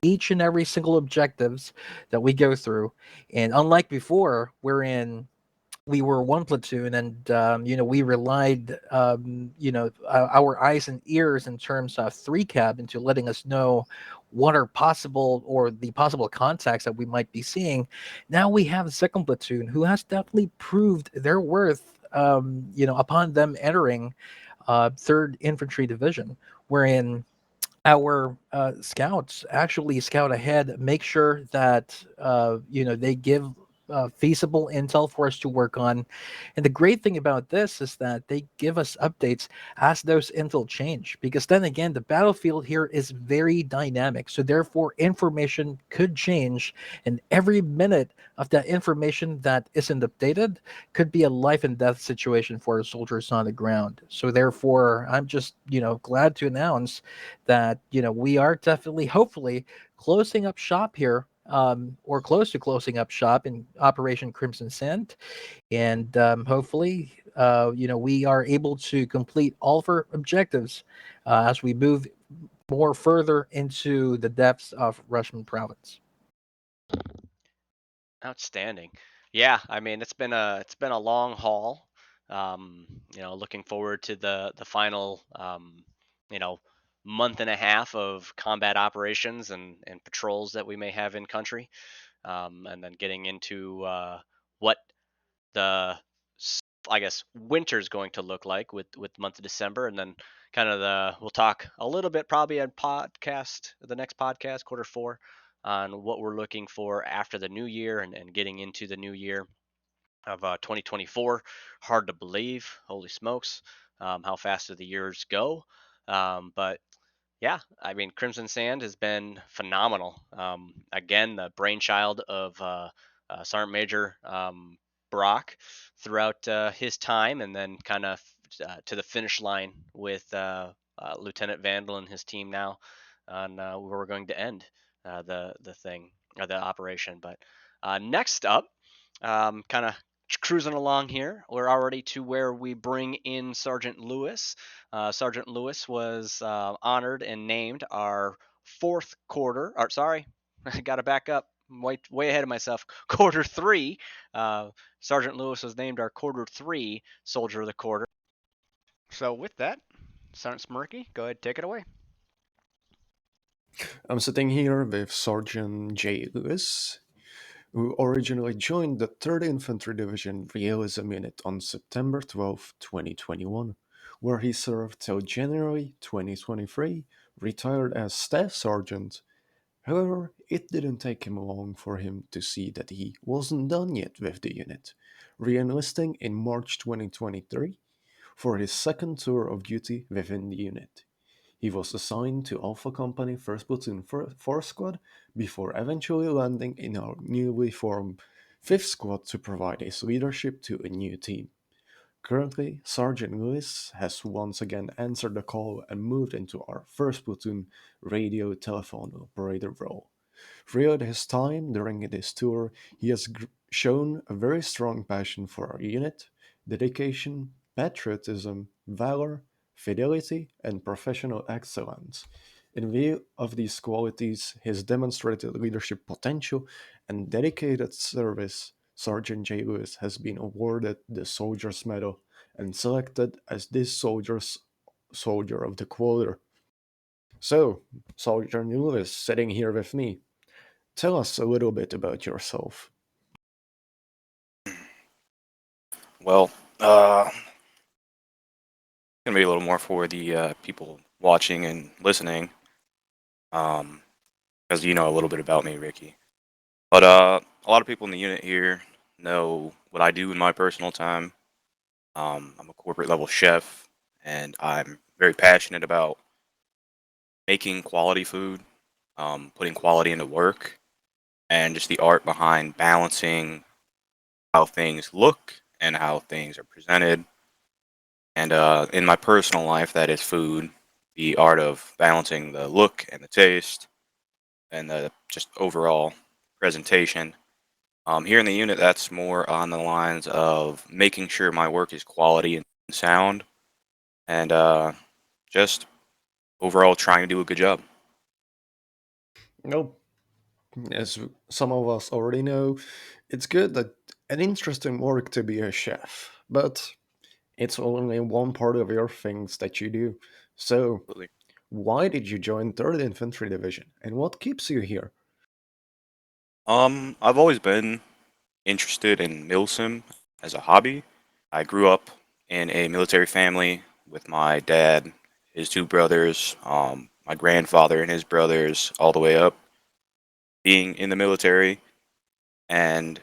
each and every single objectives that we go through. And unlike before, we were 1 platoon, and we relied our eyes and ears in terms of 3 cab into letting us know what are possible or the possible contacts that we might be seeing. Now we have a 2nd platoon who has definitely proved their worth, upon them entering 3rd Infantry Division, wherein our scouts actually scout ahead, make sure that they give feasible intel for us to work on. And the great thing about this is that they give us updates as those intel change, because then again, the battlefield here is very dynamic. So therefore, information could change, and every minute of that information that isn't updated could be a life and death situation for our soldiers on the ground. So therefore, I'm just, glad to announce that, we are definitely, hopefully, closing up shop here, or close to closing up shop in Operation Crimson Sand. And hopefully, we are able to complete all of our objectives as we move more further into the depths of Russian province. Outstanding. Yeah, I mean it's been a long haul. Looking forward to the final you know month and a half of combat operations and patrols that we may have in country, and then getting into what the I guess winter's going to look like with the month of December, and then kind of we'll talk a little bit probably on the next podcast, quarter 4, on what we're looking for after the new year and getting into the new year of 2024. Hard to believe, holy smokes, how fast do the years go? But yeah, I mean, Crimson Sand has been phenomenal. Again, the brainchild of Sergeant Major Brock throughout his time, and then kind of to the finish line with Lieutenant Vandal and his team now on where we're going to end the thing or the operation. But next up, kind of cruising along here, we're already to where we bring in Sergeant Lewis. Sergeant Lewis was honored and named our 4th quarter. Or sorry, I got to back up. I'm way ahead of myself. Quarter 3. Sergeant Lewis was named our quarter 3 Soldier of the Quarter. So with that, Sergeant Smirky, go ahead, take it away. I'm sitting here with Sergeant J. Lewis, who originally joined the 3rd Infantry Division Realism unit on September 12, 2021, where he served till January 2023, retired as Staff Sergeant. However, it didn't take him long for him to see that he wasn't done yet with the unit, re-enlisting in March 2023 for his 2nd tour of duty within the unit. He was assigned to Alpha Company 1st Platoon 4th Squad before eventually landing in our newly formed 5th Squad to provide his leadership to a new team. Currently, Sergeant Lewis has once again answered the call and moved into our 1st Platoon radio telephone operator role. Throughout his time during this tour, he has shown a very strong passion for our unit, dedication, patriotism, valor, fidelity, and professional excellence. In view of these qualities, his demonstrated leadership potential and dedicated service Sergeant J. Lewis has been awarded the Soldier's Medal and selected as this soldier of the quarter. So, Sergeant Lewis, sitting here with me, tell us a little bit about yourself. Well, gonna be a little more for the people watching and listening, because you know a little bit about me, Ricky. But a lot of people in the unit here know what I do in my personal time. I'm a corporate level chef, and I'm very passionate about making quality food, putting quality into work, and just the art behind balancing how things look and how things are presented. And in my personal life, that is food, the art of balancing the look and the taste and the just overall presentation. Here in the unit, that's more on the lines of making sure my work is quality and sound, and just overall trying to do a good job. Nope. As some of us already know, it's good that an interesting work to be a chef, but it's only one part of your things that you do. So, Absolutely. why did you join 3rd Infantry Division, and what keeps you here? I've always been interested in milsim as a hobby. I grew up in a military family with my dad, his two brothers, my grandfather and his brothers, all the way up being in the military. And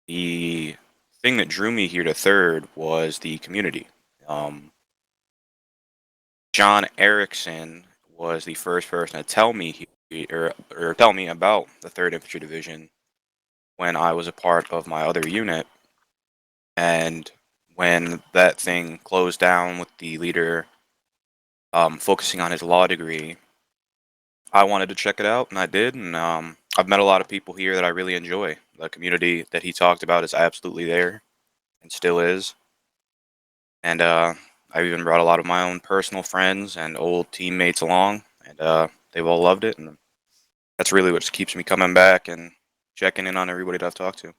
the thing that drew me here to third was the community. Um, John Erickson was the first person to tell me or tell me about the Third Infantry Division when I was a part of my other unit, and when that thing closed down with the leader focusing on his law degree, I wanted to check it out, and I did. And I've met a lot of people here that I really enjoy. The community that he talked about is absolutely there and still is. And I've even brought a lot of my own personal friends and old teammates along, and they've all loved it. And that's really what keeps me coming back and checking in on everybody that I've talked to.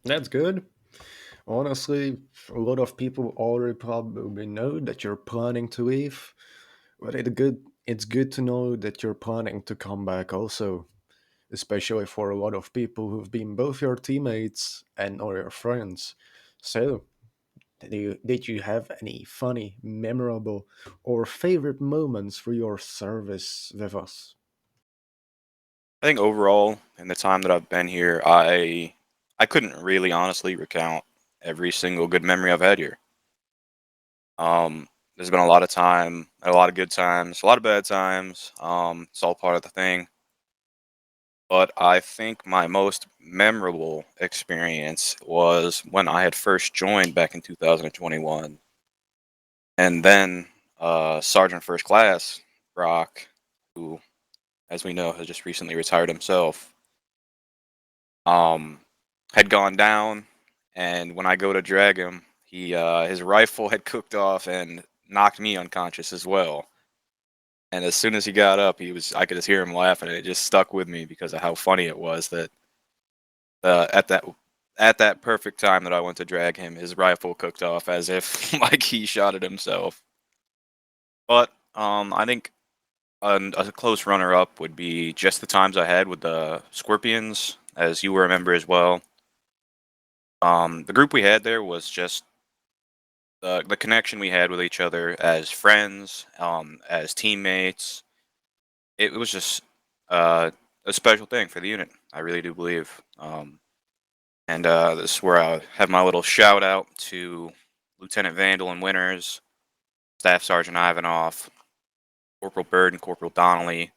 That's good. Honestly, a lot of people already probably know that you're planning to leave, but it's good to know that you're planning to come back also, especially for a lot of people who've been both your teammates and or your friends. So, did you have any funny, memorable, or favorite moments for your service with us? I think overall, in the time that I've been here, I couldn't really honestly recount every single good memory I've had here. There's been a lot of time, a lot of good times, a lot of bad times. It's all part of the thing. But I think my most memorable experience was when I had first joined back in 2021, and then Sergeant First Class Brock, who, as we know, has just recently retired himself, um, had gone down, and when I go to drag him, he his rifle had cooked off and knocked me unconscious as well. And as soon as he got up, I could just hear him laughing, and it just stuck with me because of how funny it was that uh, at that at that perfect time that I went to drag him, his rifle cooked off as if like he shot it himself. But I think a close runner-up would be just the times I had with the Scorpions, as you will remember as well. The group we had there was just the connection we had with each other as friends, as teammates. It was just uh, a special thing for the unit. I really do believe. And this is where I have my little shout out to Lieutenant Vandal and Winters, Staff Sergeant Ivanov, Corporal Bird and Corporal Donnelly,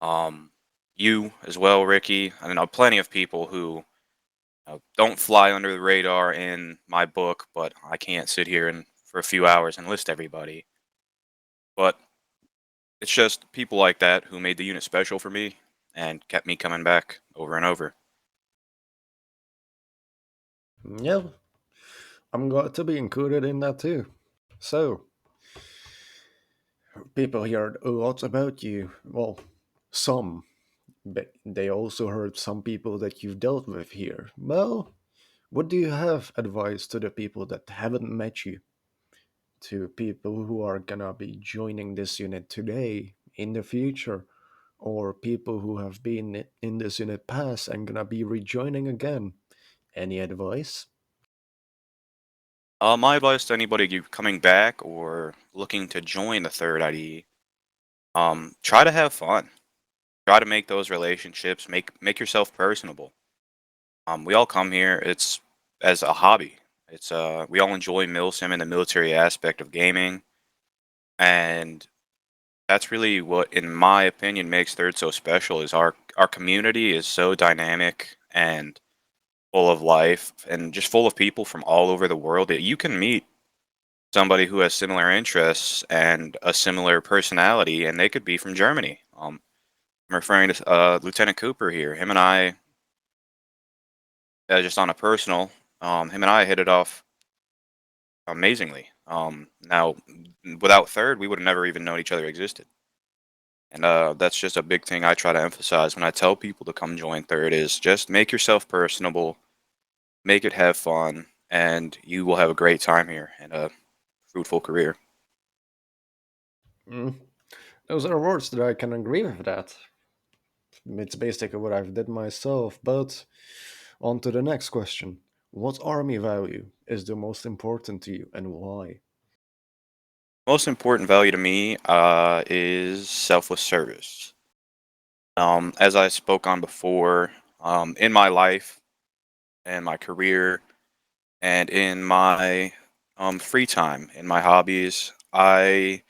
um, you as well, Ricky. I know plenty of people who don't fly under the radar in my book, but I can't sit here and for a few hours and list everybody. But it's just people like that who made the unit special for me and kept me coming back over and over. Yeah, I'm glad to be included in that too. So, people heard a lot about you. Well, some. but they also hurt some people that you've dealt with here. Well, what do you have advice to the people that haven't met you, to people who are gonna be joining this unit today, in the future, or people who have been in this unit past and gonna be rejoining again? Any advice? My advice to anybody coming back or looking to join the third IDE, try to have fun. Try to make those relationships. Make yourself personable. We all come here. It's as a hobby. It's we all enjoy milsim and the military aspect of gaming, and that's really what, in my opinion, makes Third so special. Is our community is so dynamic and full of life, and just full of people from all over the world that you can meet somebody who has similar interests and a similar personality, and they could be from Germany. I'm referring to Lieutenant Cooper here. Him and I, just on a personal, him and I hit it off amazingly. Now, without Third, we would have never even known each other existed. And that's just a big thing I try to emphasize when I tell people to come join Third is just make yourself personable, make it have fun, and you will have a great time here and a fruitful career. Mm. Those are words that I can agree with that. It's basically what I've did myself, but on to the next question. What army value is the most important to you and why? Most important value to me is selfless service. As I spoke on before, in my life and my career and in my free time, in my hobbies, I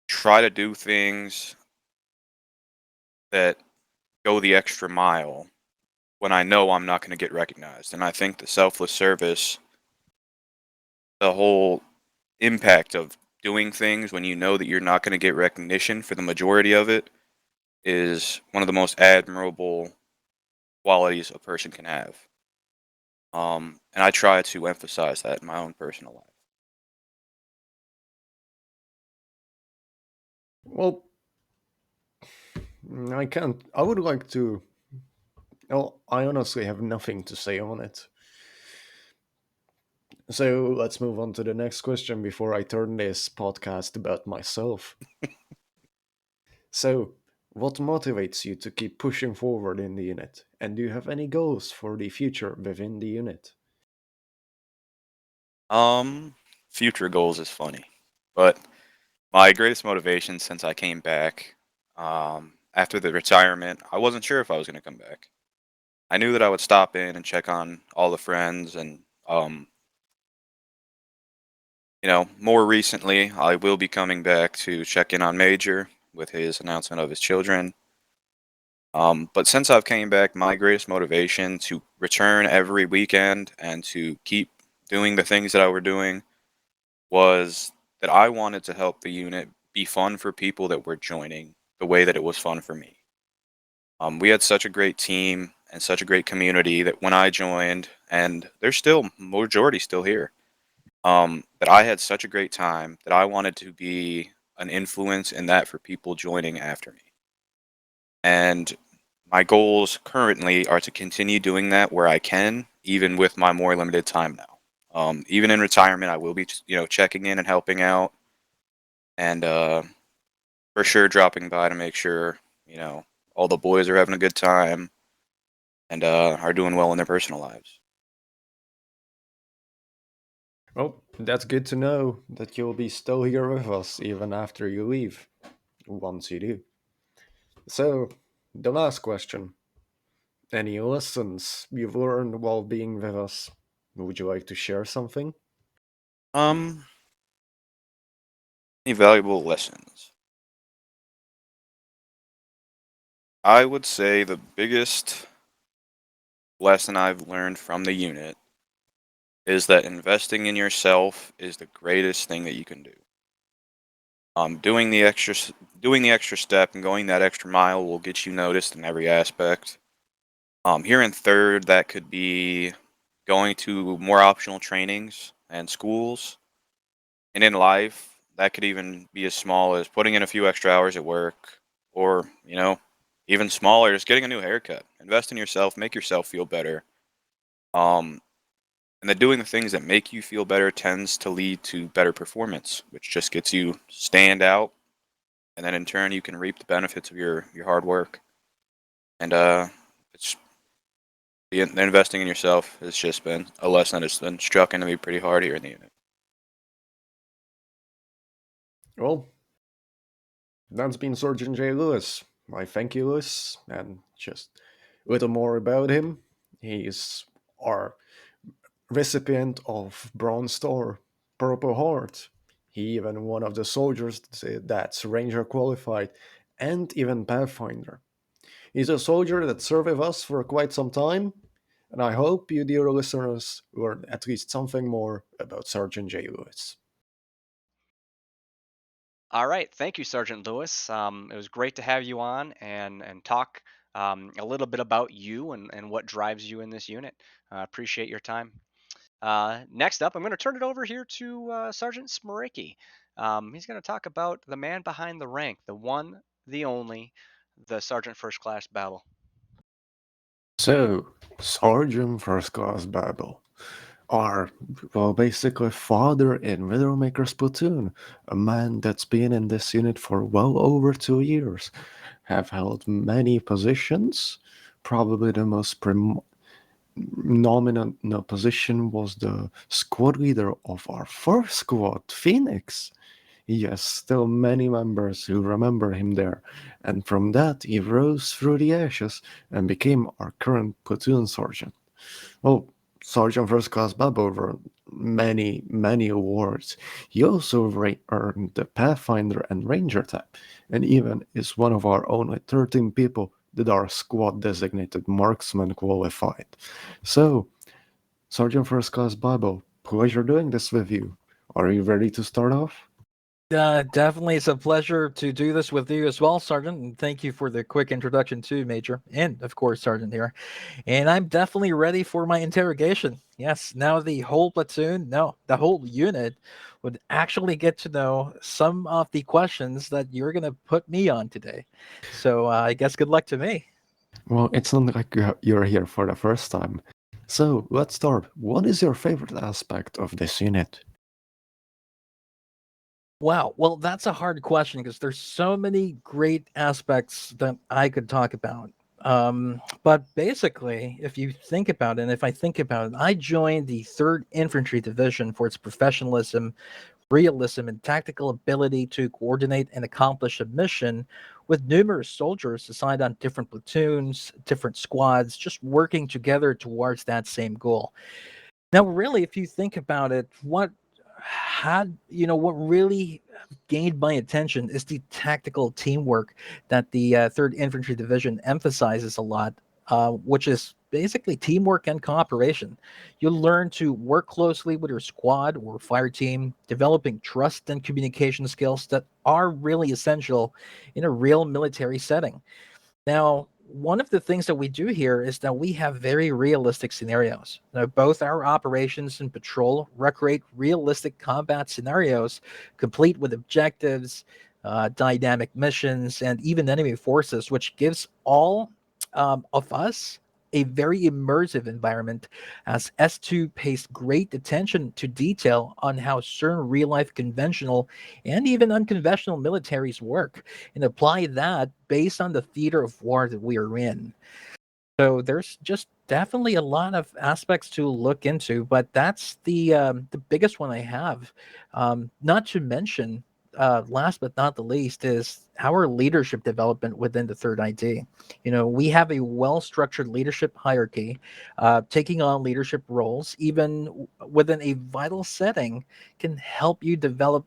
try to do things that go the extra mile when I know I'm not going to get recognized. And I think the selfless service, the whole impact of doing things when you know that you're not going to get recognition for the majority of it, is one of the most admirable qualities a person can have. And I try to emphasize that in my own personal life. Well, I can't. I would like to. Well, I honestly have nothing to say on it. So let's move on to the next question before I turn this podcast about myself. So, what motivates you to keep pushing forward in the unit? And do you have any goals for the future within the unit? Um, Future goals is funny, but my greatest motivation since I came back, after the retirement, I wasn't sure if I was going to come back. I knew that I would stop in and check on all the friends, and more recently, I will be coming back to check in on Major with his announcement of his children. But since I've came back, my greatest motivation to return every weekend and to keep doing the things that I were doing was that I wanted to help the unit be fun for people that were joining the way that it was fun for me. We had such a great team and such a great community that when I joined, and there's still majority still here, that I had such a great time that I wanted to be an influence in that for people joining after me. And my goals currently are to continue doing that where I can, even with my more limited time now. Even in retirement, I will be, checking in and helping out, and for sure dropping by to make sure, all the boys are having a good time and are doing well in their personal lives. Well, that's good to know that you'll be still here with us even after you leave, once you do. So, the last question. Any lessons you've learned while being with us? Would you like to share something? Um, any valuable lessons? I would say the biggest lesson I've learned from the unit is that investing in yourself is the greatest thing that you can do. Doing the extra step and going that extra mile will get you noticed in every aspect. Here in Third, that could be going to more optional trainings and schools, and in life, that could even be as small as putting in a few extra hours at work, or even smaller, just getting a new haircut. Invest in yourself, make yourself feel better. And then doing the things that make you feel better tends to lead to better performance, which just gets you stand out, and then in turn you can reap the benefits of your hard work. And it's the investing in yourself has just been a lesson that's been struck into me pretty hard here in the unit. Well, that's been Sergeant J. Lewis. I thank you, Lewis, and just a little more about him. He is our recipient of Bronze Star, Purple Heart. He even one of the soldiers that's Ranger qualified, and even Pathfinder. He's a soldier that served with us for quite some time, and I hope you, dear listeners, learned at least something more about Sergeant J. Lewis. All right, thank you, Sergeant Lewis. It was great to have you on and talk a little bit about you and what drives you in this unit. Appreciate your time. Next up, I'm going to turn it over here to Sergeant Smiřický. He's going to talk about the man behind the rank, the one, the only, the Sergeant First Class Babol. So, Sergeant First Class Babol, our, well, basically father in Widowmaker's platoon, a man that's been in this unit for well over 2 years, have held many positions. Probably the most prominent position was the squad leader of our first squad, Phoenix. Yes, still many members who remember him there, and from that he rose through the ashes and became our current platoon sergeant. Well, Sergeant First Class Babol won many awards. He also earned the Pathfinder and Ranger tab, and even is one of our only 13 people that are squad designated marksman qualified. So, Sergeant First Class Babol, pleasure doing this with you. Are you ready to start off? Definitely, it's a pleasure to do this with you as well, Sergeant. And thank you for the quick introduction too, Major, and of course, Sergeant here. And I'm definitely ready for my interrogation. Yes, now the whole platoon, no, the whole unit would actually get to know some of the questions that you're going to put me on today. So I guess good luck to me. Well, it's not like you're here for the first time. So, let's start. What is your favorite aspect of this unit? Wow. Well, that's a hard question because there's so many great aspects that I could talk about. But basically, if you think about it, and if I think about it, I joined the 3rd Infantry Division for its professionalism, realism, and tactical ability to coordinate and accomplish a mission with numerous soldiers assigned on different platoons, different squads, just working together towards that same goal. Now, really, if you think about it, what really gained my attention is the tactical teamwork that the 3rd Infantry Division emphasizes a lot, which is basically teamwork and cooperation. You learn to work closely with your squad or fire team, developing trust and communication skills that are really essential in a real military setting. Now, one of the things that we do here is that we have very realistic scenarios. Now, both our operations and patrol recreate realistic combat scenarios, complete with objectives, dynamic missions, and even enemy forces, which gives all of us a very immersive environment, as S2 pays great attention to detail on how certain real life conventional and even unconventional militaries work, and apply that based on the theater of war that we are in. So there's just definitely a lot of aspects to look into, but that's the biggest one I have. Not to mention, last but not the least, is our leadership development within the 3rd ID. We have a well-structured leadership hierarchy. Taking on leadership roles, even within a vital setting, can help you develop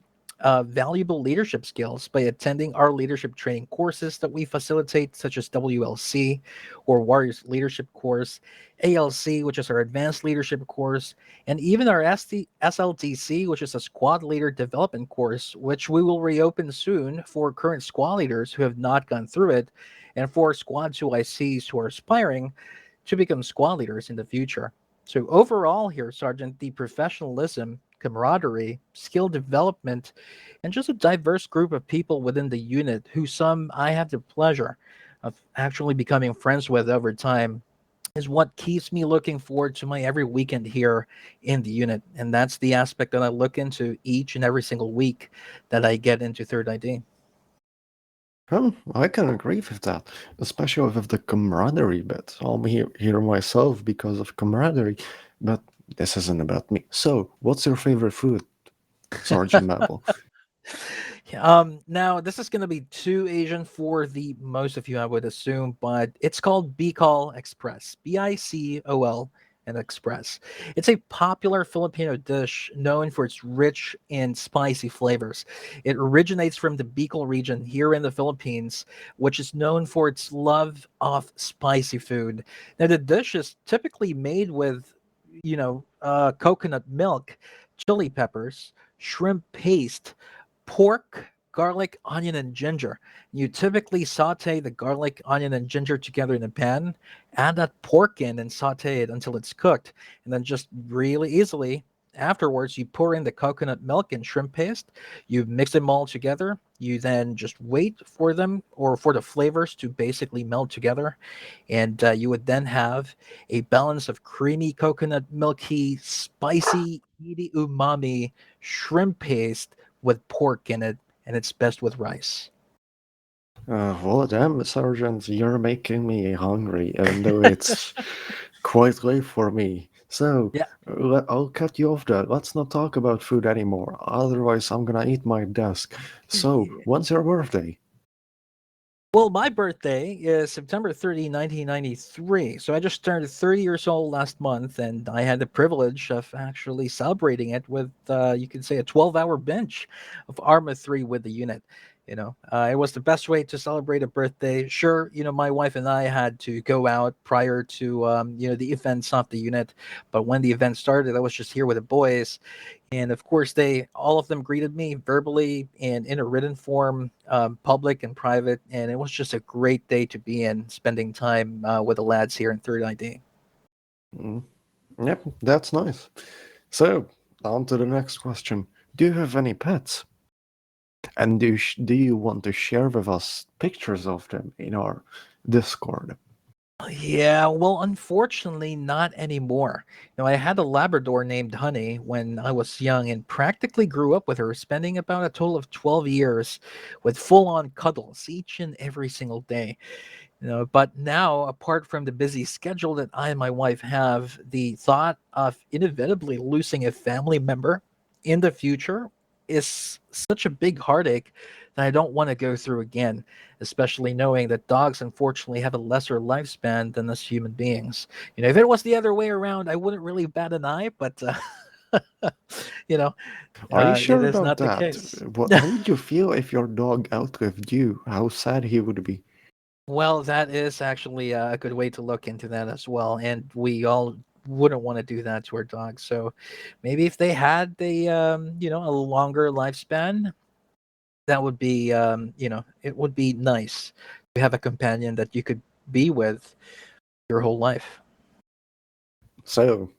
valuable leadership skills by attending our leadership training courses that we facilitate, such as WLC or Warriors Leadership Course, ALC, which is our Advanced Leadership Course, and even our SLTC, which is a Squad Leader Development Course, which we will reopen soon for current squad leaders who have not gone through it, and for Squad 2ICs who are aspiring to become squad leaders in the future. So overall here, Sergeant, the professionalism, camaraderie, skill development, and just a diverse group of people within the unit who some I have the pleasure of actually becoming friends with over time is what keeps me looking forward to my every weekend here in the unit. And that's the aspect that I look into each and every single week that I get into Third ID. I can agree with that, especially with the camaraderie bit. I'm here myself because of camaraderie, but this isn't about me. So, what's your favorite food, Sergeant Babel? Now this is going to be too Asian for the most of you, I would assume, but it's called Bicol Express, Bicol and Express. It's a popular Filipino dish known for its rich and spicy flavors. It originates from the Bicol region here in the Philippines, which is known for its love of spicy food. Now the dish is typically made with, coconut milk, chili peppers, shrimp paste, pork, garlic, onion, and ginger. You typically saute the garlic, onion, and ginger together in a pan, add that pork in and saute it until it's cooked, and then just really easily afterwards you pour in the coconut milk and shrimp paste. You mix them all together. You then just wait for them or for the flavors to basically melt together, and you would then have a balance of creamy coconut milky spicy meaty umami shrimp paste with pork in it, and it's best with rice. Well, damn, Sergeant, you're making me hungry, even though it's quite late for me. So, Yeah. I'll cut you off there. Let's not talk about food anymore. Otherwise, I'm gonna eat my desk. So, when's your birthday? Well, my birthday is September 30, 1993. So I just turned 30 years old last month, and I had the privilege of actually celebrating it with, you could say, a 12-hour binge of Arma 3 with the unit. It was the best way to celebrate a birthday. Sure, my wife and I had to go out prior to, the events of the unit. But when the event started, I was just here with the boys. And of course, all of them greeted me verbally and in a written form, public and private. And it was just a great day to be in, spending time with the lads here in Third ID. Mm, yep, that's nice. So, on to the next question. Do you have any pets? And do you want to share with us pictures of them in our Discord? Yeah, well, unfortunately, not anymore. I had a Labrador named Honey when I was young and practically grew up with her, spending about a total of 12 years with full on cuddles each and every single day. But now, apart from the busy schedule that I and my wife have, the thought of inevitably losing a family member in the future is such a big heartache that I don't want to go through again, especially knowing that dogs unfortunately have a lesser lifespan than us human beings. If it was the other way around, I wouldn't really bat an eye, but you know, Are you it sure is about not the that? case. How would you feel if your dog outlived you? How sad he would be. Well, that is actually a good way to look into that as well. And we all wouldn't want to do that to our dogs. So maybe if they had a longer lifespan, that would be, it would be nice to have a companion that you could be with your whole life. So,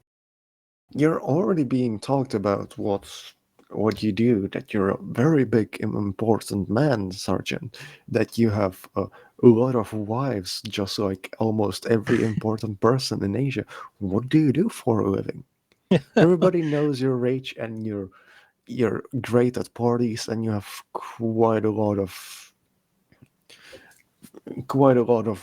you're already being talked about what you do, that you're a very big and important man, Sergeant, that you have a lot of wives, just like almost every important person in Asia. What do you do for a living? Everybody knows you're rich and you're great at parties and you have quite a lot of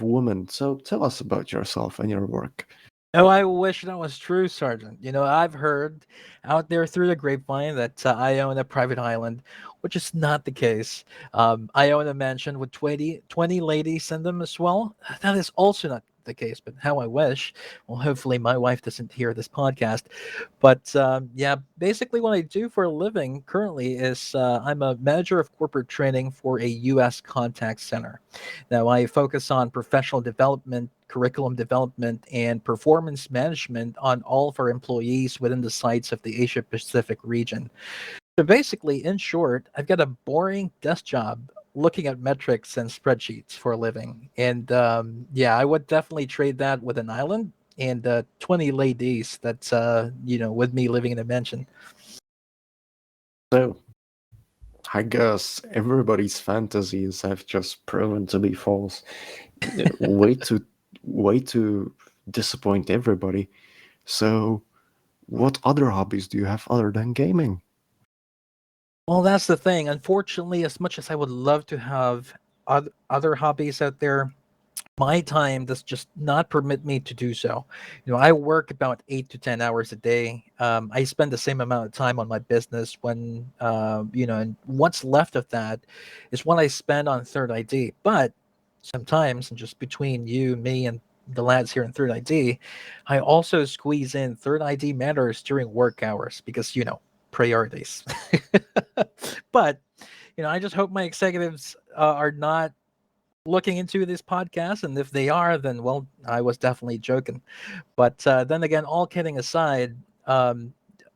women. So tell us about yourself and your work. Oh, I wish that was true, Sergeant. I've heard out there through the grapevine that I own a private island, which is not the case. I own a mansion with 20 ladies in them as well. That is also not the case, but how I wish. Well, hopefully my wife doesn't hear this podcast. But yeah, basically what I do for a living currently is I'm a manager of corporate training for a U.S. contact center. Now, I focus on professional development, curriculum development, and performance management on all of our employees within the sites of the Asia Pacific region. So basically, in short, I've got a boring desk job looking at metrics and spreadsheets for a living. And yeah, I would definitely trade that with an island and 20 ladies that's, with me living in a mansion. So I guess everybody's fantasies have just proven to be false. way to disappoint everybody. So, what other hobbies do you have other than gaming? Well, that's the thing. Unfortunately, as much as I would love to have other hobbies out there, my time does just not permit me to do so. I work about 8 to 10 hours a day. I spend the same amount of time on my business and what's left of that is what I spend on Third ID. But sometimes, and just between you, me, and the lads here in Third ID, I also squeeze in Third ID matters during work hours because, priorities. But, I just hope my executives are not looking into this podcast, and if they are, then well, I was definitely joking. But then again, all kidding aside,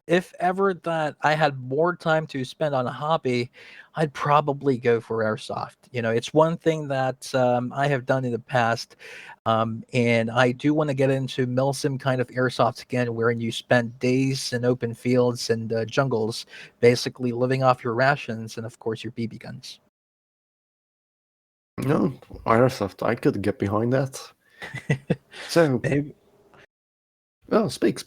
if ever that I had more time to spend on a hobby, I'd probably go for airsoft. It's one thing that I have done in the past, and I do want to get into milsim kind of airsoft again, wherein you spend days in open fields and jungles, basically living off your rations and of course your BB guns. No, Airsoft, I could get behind that. So, Maybe. oh, speak.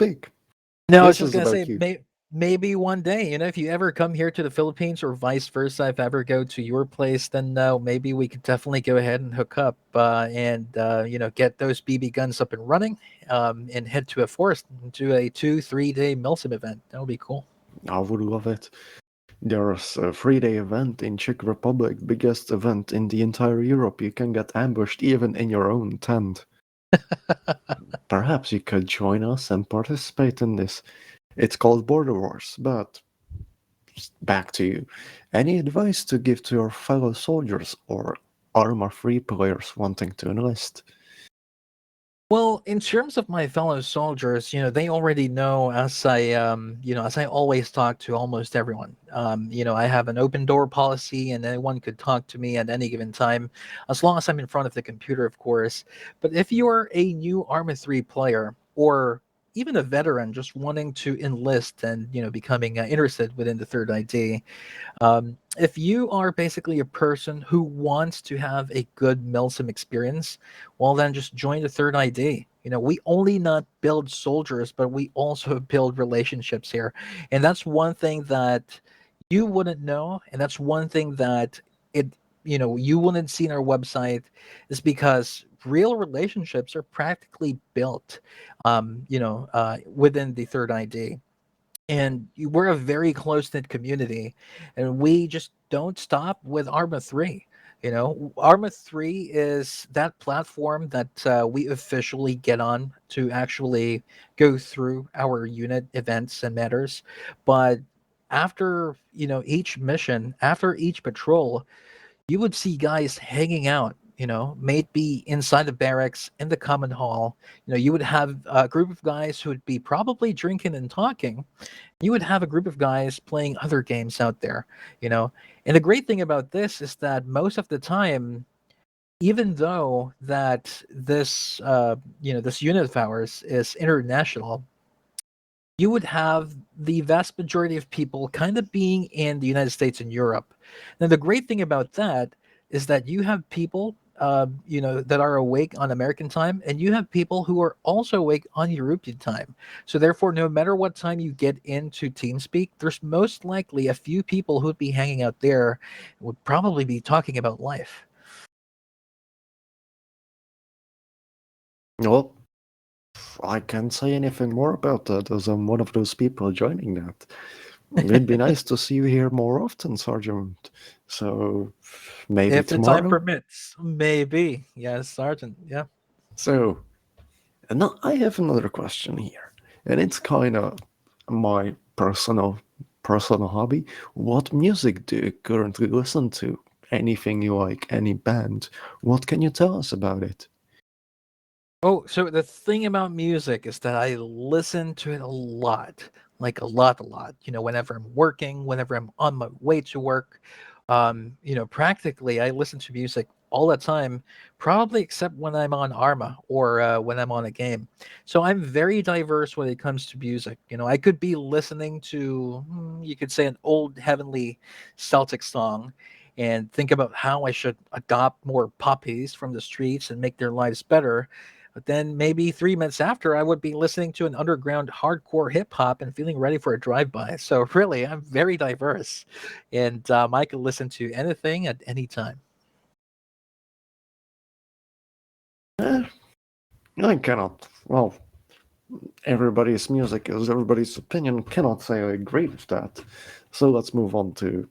No, I was This just is gonna about say you. maybe one day, if you ever come here to the Philippines or vice versa, if I ever go to your place, then maybe we could definitely go ahead and hook up and get those BB guns up and running, and head to a forest and do a 2-3 day milsim event. That would be cool. I would love it. There's a 3-day event in Czech Republic, biggest event in the entire Europe. You can get ambushed even in your own tent. Perhaps you could join us and participate in this. It's called Border Wars, but back to you. Any advice to give to your fellow soldiers or armor-free players wanting to enlist? Well, in terms of my fellow soldiers, they already know, as I always talk to almost everyone. I have an open door policy and anyone could talk to me at any given time, as long as I'm in front of the computer, of course. But if you're a new Arma 3 player or even a veteran just wanting to enlist and, becoming interested within the Third ID, if you are basically a person who wants to have a good Milsim experience, well, then just join the Third ID. We only not build soldiers, but we also build relationships here. And that's one thing that you wouldn't know. And that's one thing that you wouldn't see in our website is because real relationships are practically built, within the Third ID, and we're a very close knit community, and we just don't stop with Arma 3. Arma 3 is that platform that we officially get on to actually go through our unit events and matters. But after each mission, after each patrol, you would see guys hanging out, may it be inside the barracks, in the common hall. You would have a group of guys who would be probably drinking and talking. You would have a group of guys playing other games out there, you know. And the great thing about this is that most of the time, even though that this unit of ours is international, you would have the vast majority of people kind of being in the United States and Europe. Now, the great thing about that is that you have people, that are awake on American time, and you have people who are also awake on European time. So, therefore, no matter what time you get into TeamSpeak, there's most likely a few people who would be hanging out there, would probably be talking about life. Well, I can't say anything more about that as I'm one of those people joining that. It'd be nice to see you here more often, Sergeant. So maybe If the time tomorrow? permits, maybe. Yes, Sergeant. Yeah. So, and now I have another question here, and it's kind of my personal hobby. What music do you currently listen to? Anything you like, any band? What can you tell us about it? Oh, so the thing about music is that I listen to it a lot, like a lot, a lot. Whenever I'm working, whenever I'm on my way to work, practically I listen to music all the time, probably except when I'm on Arma or when I'm on a game. So I'm very diverse when it comes to music. I could be listening to, you could say, an old Heavenly Celtic song, and think about how I should adopt more puppies from the streets and make their lives better. But then maybe 3 minutes after, I would be listening to an underground hardcore hip hop and feeling ready for a drive by. So really, I'm very diverse, and I can listen to anything at any time. I cannot. Well, everybody's music is everybody's opinion. Cannot say I agree with that. So let's move on to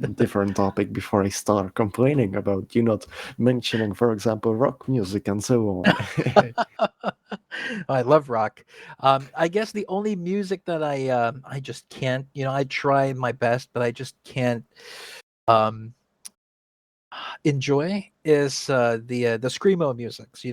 a different topic before I start complaining about you not mentioning, for example, rock music and so on. I love rock. I guess the only music that I just can't, I try my best, but I just can't um, enjoy is the screamo musics.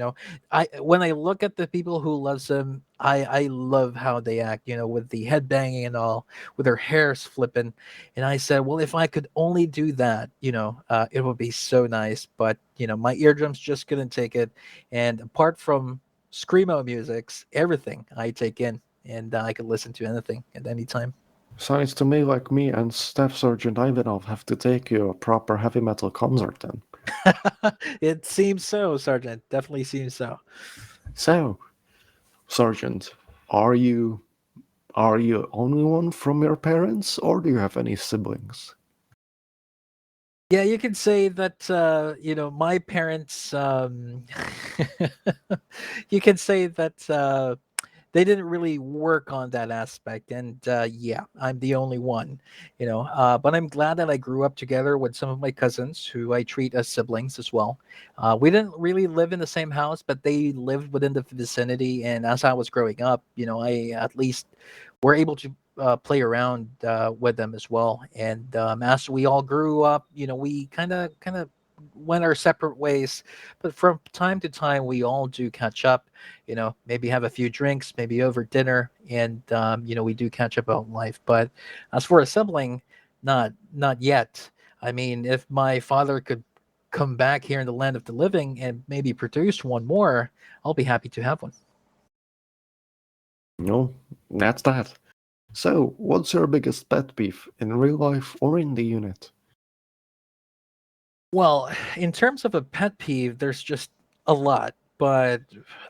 I when I look at the people who loves them, I love how they act. With the headbanging and all, with their hairs flipping. And I said, well, if I could only do that, it would be so nice. But my eardrums just couldn't take it. And apart from screamo musics, everything I take in, and I could listen to anything at any time. Sounds to me like me and Staff Sergeant Ivanov have to take you a proper heavy metal concert then. It seems so, Sergeant. Definitely seems so. So, Sergeant, are you only one from your parents, or do you have any siblings? Yeah, you can say that, my parents, you can say that they didn't really work on that aspect. And yeah, I'm the only one, but I'm glad that I grew up together with some of my cousins who I treat as siblings as well. We didn't really live in the same house, but they lived within the vicinity. And as I was growing up, I at least were able to play around with them as well. And as we all grew up, we kind of went our separate ways. But from time to time, we all do catch up. Maybe have a few drinks, maybe over dinner, and we do catch up on life. But as for a sibling, not yet. I mean, if my father could come back here in the land of the living and maybe produce one more, I'll be happy to have one. No, that's that. So, what's your biggest pet peeve in real life or in the unit? Well, in terms of a pet peeve, there's just a lot, but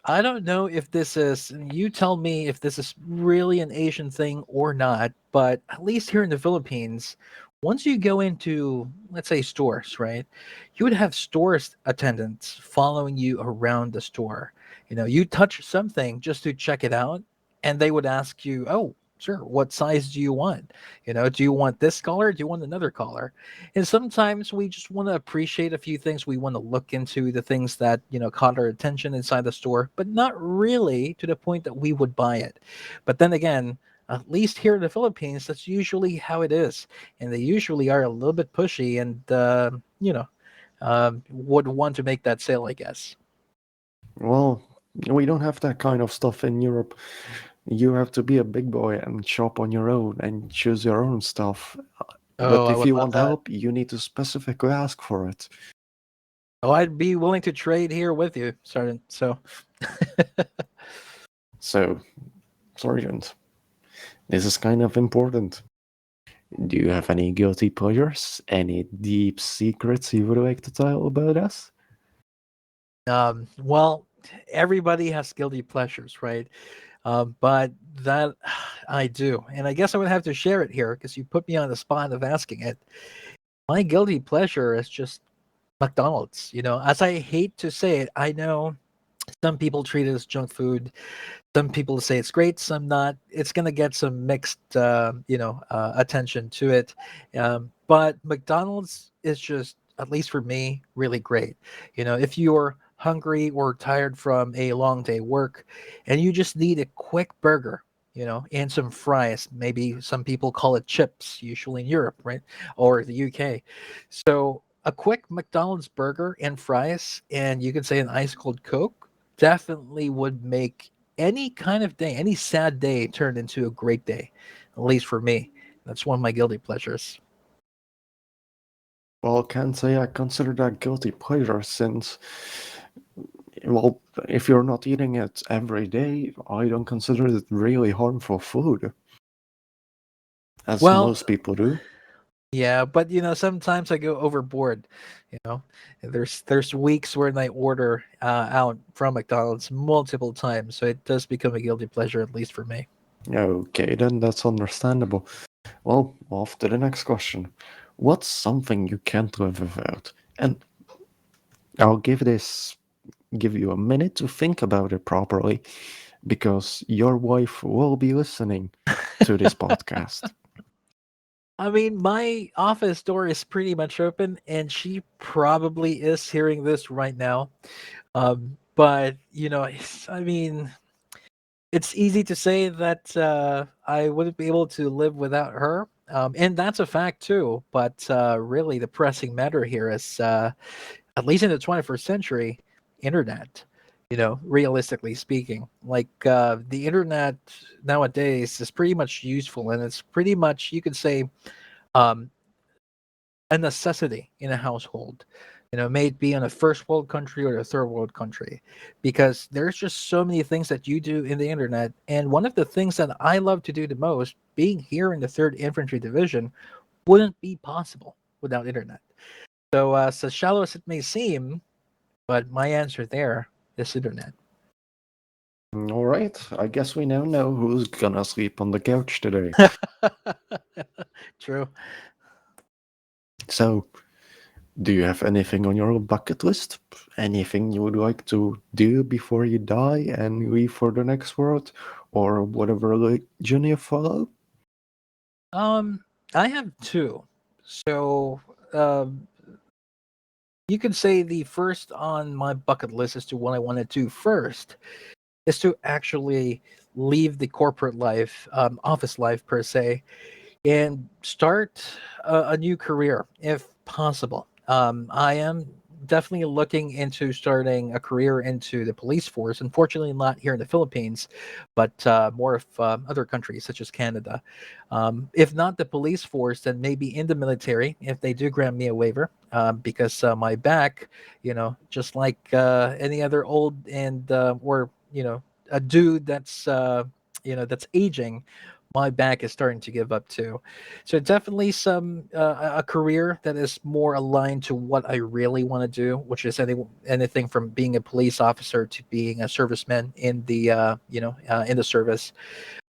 I don't know if this is, you tell me if this is really an Asian thing or not, but at least here in the Philippines, once you go into, let's say, stores, right, you would have stores attendants following you around the store. You touch something just to check it out, and they would ask you, oh, sure, what size do you want? Do you want this color? Do you want another color? And sometimes we just want to appreciate a few things. We want to look into the things that, caught our attention inside the store, but not really to the point that we would buy it. But then again, at least here in the Philippines, that's usually how it is. And they usually are a little bit pushy and, would want to make that sale, I guess. Well, we don't have that kind of stuff in Europe. You have to be a big boy and shop on your own and choose your own stuff. Oh, But I if would you love want that. help, you need to specifically ask for it. Oh, I'd be willing to trade here with you, Sergeant. So, So, Sergeant, this is kind of important. Do you have any guilty pleasures? Any deep secrets you would like to tell about us? well, everybody has guilty pleasures, right? But that I do. And I guess I would have to share it here because you put me on the spot of asking it. My guilty pleasure is just McDonald's. As I hate to say it, I know some people treat it as junk food. Some people say it's great, some not. It's going to get some mixed, attention to it. But McDonald's is just, at least for me, really great. If you're hungry or tired from a long day work and you just need a quick burger, and some fries, maybe some people call it chips, usually in Europe, right? Or the UK. So a quick McDonald's burger and fries, and you can say an ice cold Coke definitely would make any kind of day, any sad day turned into a great day, at least for me. That's one of my guilty pleasures. Well, can't say I consider that guilty pleasure since, well, if you're not eating it every day, I don't consider it really harmful food, as Well, most people do. Yeah, but sometimes I go overboard. You know, there's weeks when I order out from McDonald's multiple times, so it does become a guilty pleasure, at least for me. Okay, then that's understandable. Well, off to the next question. What's something you can't live without? And I'll give you a minute to think about it properly, because your wife will be listening to this podcast. I mean, my office door is pretty much open, and she probably is hearing this right now. But I mean, it's easy to say that I wouldn't be able to live without her, and that's a fact too. But really, the pressing matter here is, at least in the 21st century, internet. Realistically speaking, like the internet nowadays is pretty much useful, and it's pretty much, you could say, um, a necessity in a household. May it be in a first world country or a third world country, because there's just so many things that you do in the internet. And one of the things that I love to do the most, being here in the 3rd Infantry Division, wouldn't be possible without internet. So shallow as it may seem, but my answer there is internet. All right, I guess we now know who's gonna sleep on the couch today. True. So, do you have anything on your bucket list? Anything you would like to do before you die and leave for the next world, or whatever religion you follow? I have two. So, um, you could say the first on my bucket list as to what I want to do first is to actually leave the corporate life, office life per se, and start a new career if possible. I am definitely looking into starting a career into the police force. Unfortunately, not here in the Philippines, but more of other countries such as Canada. If not the police force, then maybe in the military if they do grant me a waiver. Because my back, just like any other old and or a dude that's aging, my back is starting to give up too. So definitely a career that is more aligned to what I really want to do, which is anything from being a police officer to being a serviceman in the service.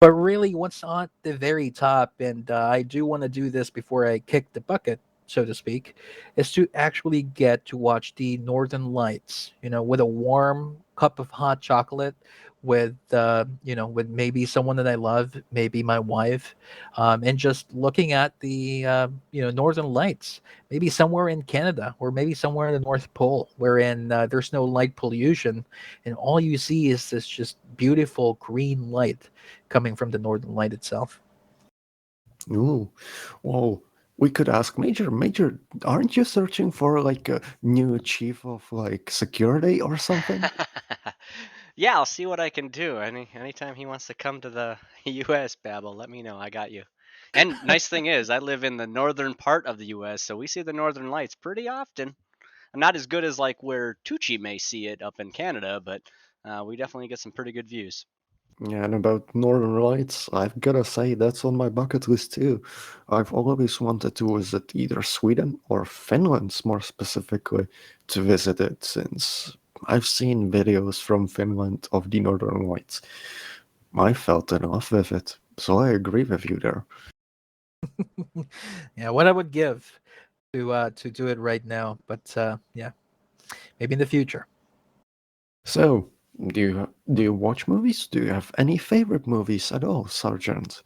But really, what's on the very top, and I do want to do this before I kick the bucket, so to speak, is to actually get to watch the Northern Lights, with a warm cup of hot chocolate, with maybe someone that I love, maybe my wife, and just looking at the, Northern Lights, maybe somewhere in Canada or maybe somewhere in the North Pole, wherein there's no light pollution, and all you see is this just beautiful green light coming from the Northern Light itself. Ooh, well, we could ask Major. Major, aren't you searching for like a new chief of like security or something? Yeah, I'll see what I can do. Anytime he wants to come to the U.S., Babel, let me know. I got you. And nice thing is, I live in the northern part of the U.S., so we see the northern lights pretty often. Not as good as like where Tucci may see it up in Canada, but we definitely get some pretty good views. Yeah, and about Northern Lights, I've gotta say that's on my bucket list too. I've always wanted to visit either Sweden or Finland, more specifically, to visit it, since I've seen videos from Finland of the Northern Lights. I felt in love with it, so I agree with you there. Yeah, what I would give to do it right now, but yeah, maybe in the future. So, do you watch movies? Do you have any favorite movies at all, Sergeant?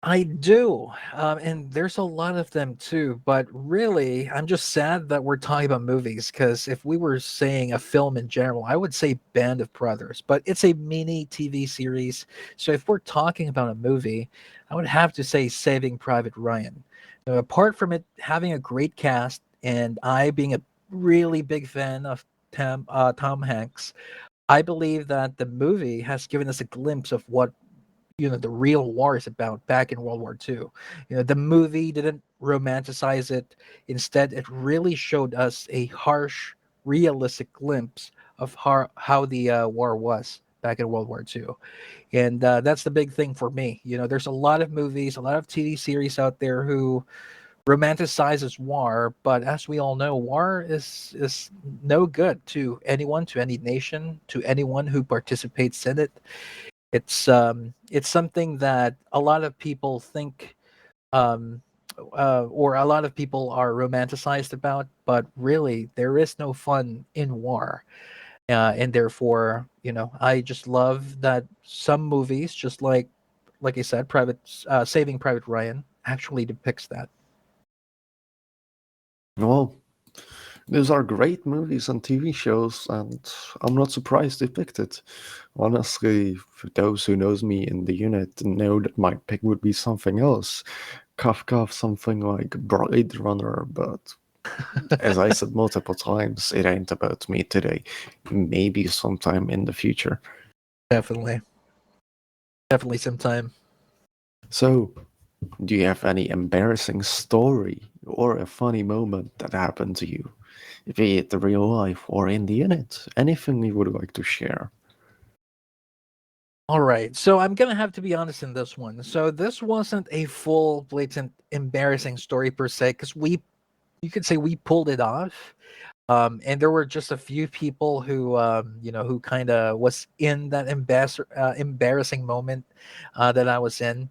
I do, and there's a lot of them too. But really, I'm just sad that we're talking about movies, because if we were saying a film in general, I would say Band of Brothers. But it's a mini TV series, so if we're talking about a movie, I would have to say Saving Private Ryan. Now, apart from it having a great cast, and I being a really big fan of Tom Hanks, I believe that the movie has given us a glimpse of what the real war is about back in World War II. The movie didn't romanticize it. Instead, it really showed us a harsh, realistic glimpse of how the war was back in World War II. And that's the big thing for me. There's a lot of movies, a lot of TV series out there who romanticizes war, but as we all know, war is no good to anyone, to any nation, to anyone who participates in it. It's something that a lot of people think, um, or a lot of people are romanticized about, but really there is no fun in war. And therefore, I just love that some movies, just like I said, Saving Private Ryan, actually depicts that. Well, those are great movies and TV shows, and I'm not surprised they picked it. Honestly, for those who knows me in the unit know that my pick would be something else. Cough cough, something like Blade Runner, but as I said multiple times, it ain't about me today. Maybe sometime in the future. Definitely sometime. So, do you have any embarrassing story or a funny moment that happened to you? Be it the real life or in the unit? Anything you would like to share? All right, so I'm gonna have to be honest in this one. So this wasn't a full blatant embarrassing story per se, because you could say we pulled it off. And there were just a few people who who kind of was in that embarrassing moment that I was in.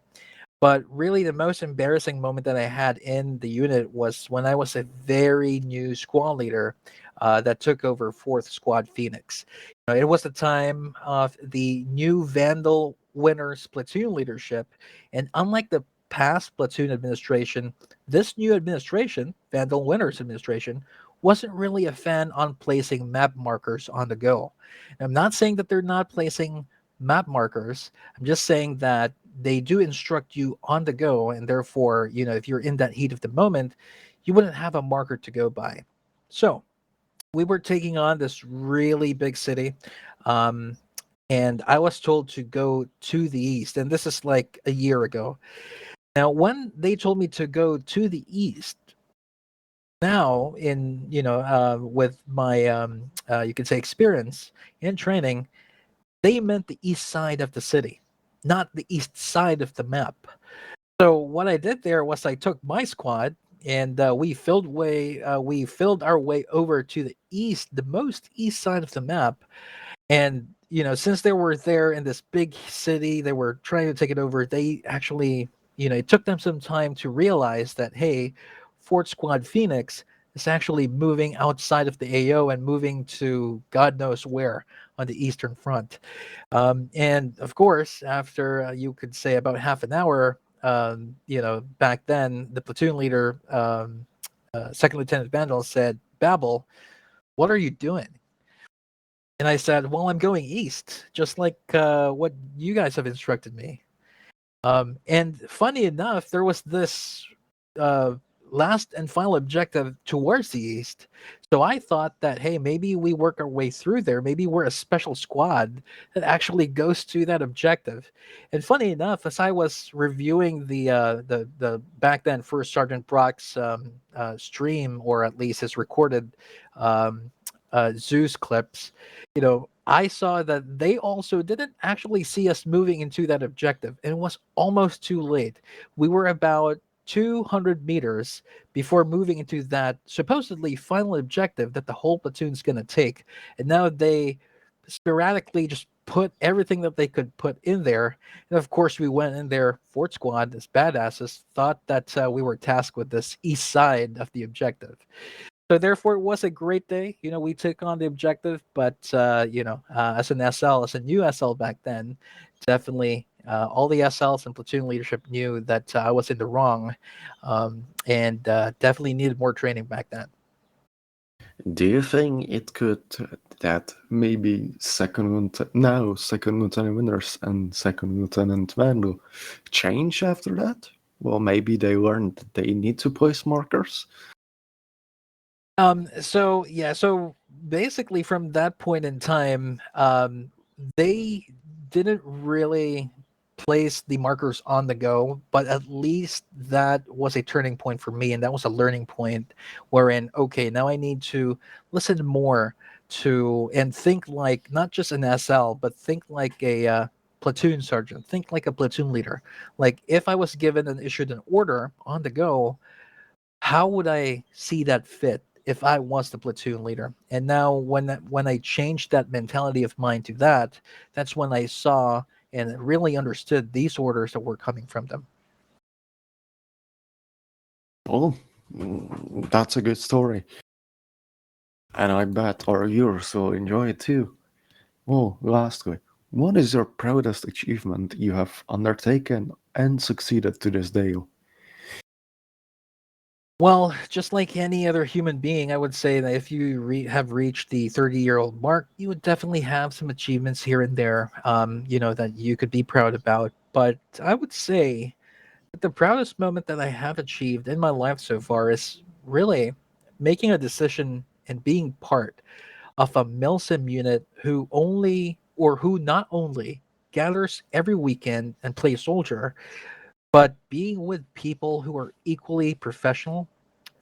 But really, the most embarrassing moment that I had in the unit was when I was a very new squad leader that took over 4th Squad Phoenix. It was the time of the new Vandal Winners platoon leadership. And unlike the past platoon administration, this new administration, Vandal Winners administration, wasn't really a fan on placing map markers on the go. And I'm not saying that they're not placing map markers. I'm just saying that they do instruct you on the go, and therefore, if you're in that heat of the moment, you wouldn't have a marker to go by. So we were taking on this really big city, um, and I was told to go to the east, and this is like a year ago. Now, when they told me to go to the east, now in with my you could say experience in training, they meant the east side of the city, not the east side of the map. So what I did there was I took my squad and we filled our way over to the east, the most east side of the map. And since they were there in this big city, they were trying to take it over. They actually, it took them some time to realize that, hey, Fort Squad Phoenix is actually moving outside of the AO and moving to God knows where on the Eastern Front. And of course, after you could say about half an hour, back then, the platoon leader, Second Lieutenant Vandal, said, "Babol, what are you doing?" And I said, "Well, I'm going east, just like what you guys have instructed me." And funny enough, there was this uh, last and final objective towards the east. So I thought that, hey, maybe we work our way through there. Maybe we're a special squad that actually goes to that objective. And funny enough, as I was reviewing the back then First Sergeant Brock's stream, or at least his recorded um, Zeus clips, I saw that they also didn't actually see us moving into that objective, and it was almost too late. We were about 200 meters before moving into that supposedly final objective that the whole platoon's going to take. And now they sporadically just put everything that they could put in there. And of course, we went in there, Fort Squad, as badasses, thought that we were tasked with this east side of the objective. So therefore, it was a great day. We took on the objective, but as an SL, as a new SL back then, definitely all the SLs and platoon leadership knew that I was in the wrong, and definitely needed more training back then. Do you think it could that maybe second lieutenant Winners and second lieutenant Vandal change after that? Well, maybe they learned that they need to place markers. So basically from that point in time, they didn't really place the markers on the go, but at least that was a turning point for me, and that was a learning point wherein, okay, now I need to listen more and think like not just an SL, but think like a platoon sergeant, think like a platoon leader. Like if I was given and issued an order on the go, how would I see that fit if I was the platoon leader? And now when I changed that mentality of mine to that, that's when I saw and really understood these orders that were coming from them. Well, that's a good story. And I bet our viewers will enjoy it too. Well, lastly, what is your proudest achievement you have undertaken and succeeded to this day? Well, just like any other human being, I would say that if you have reached the 30-year-old mark, you would definitely have some achievements here and there, that you could be proud about. But I would say that the proudest moment that I have achieved in my life so far is really making a decision and being part of a milsim unit who not only gathers every weekend and plays soldier, but being with people who are equally professional,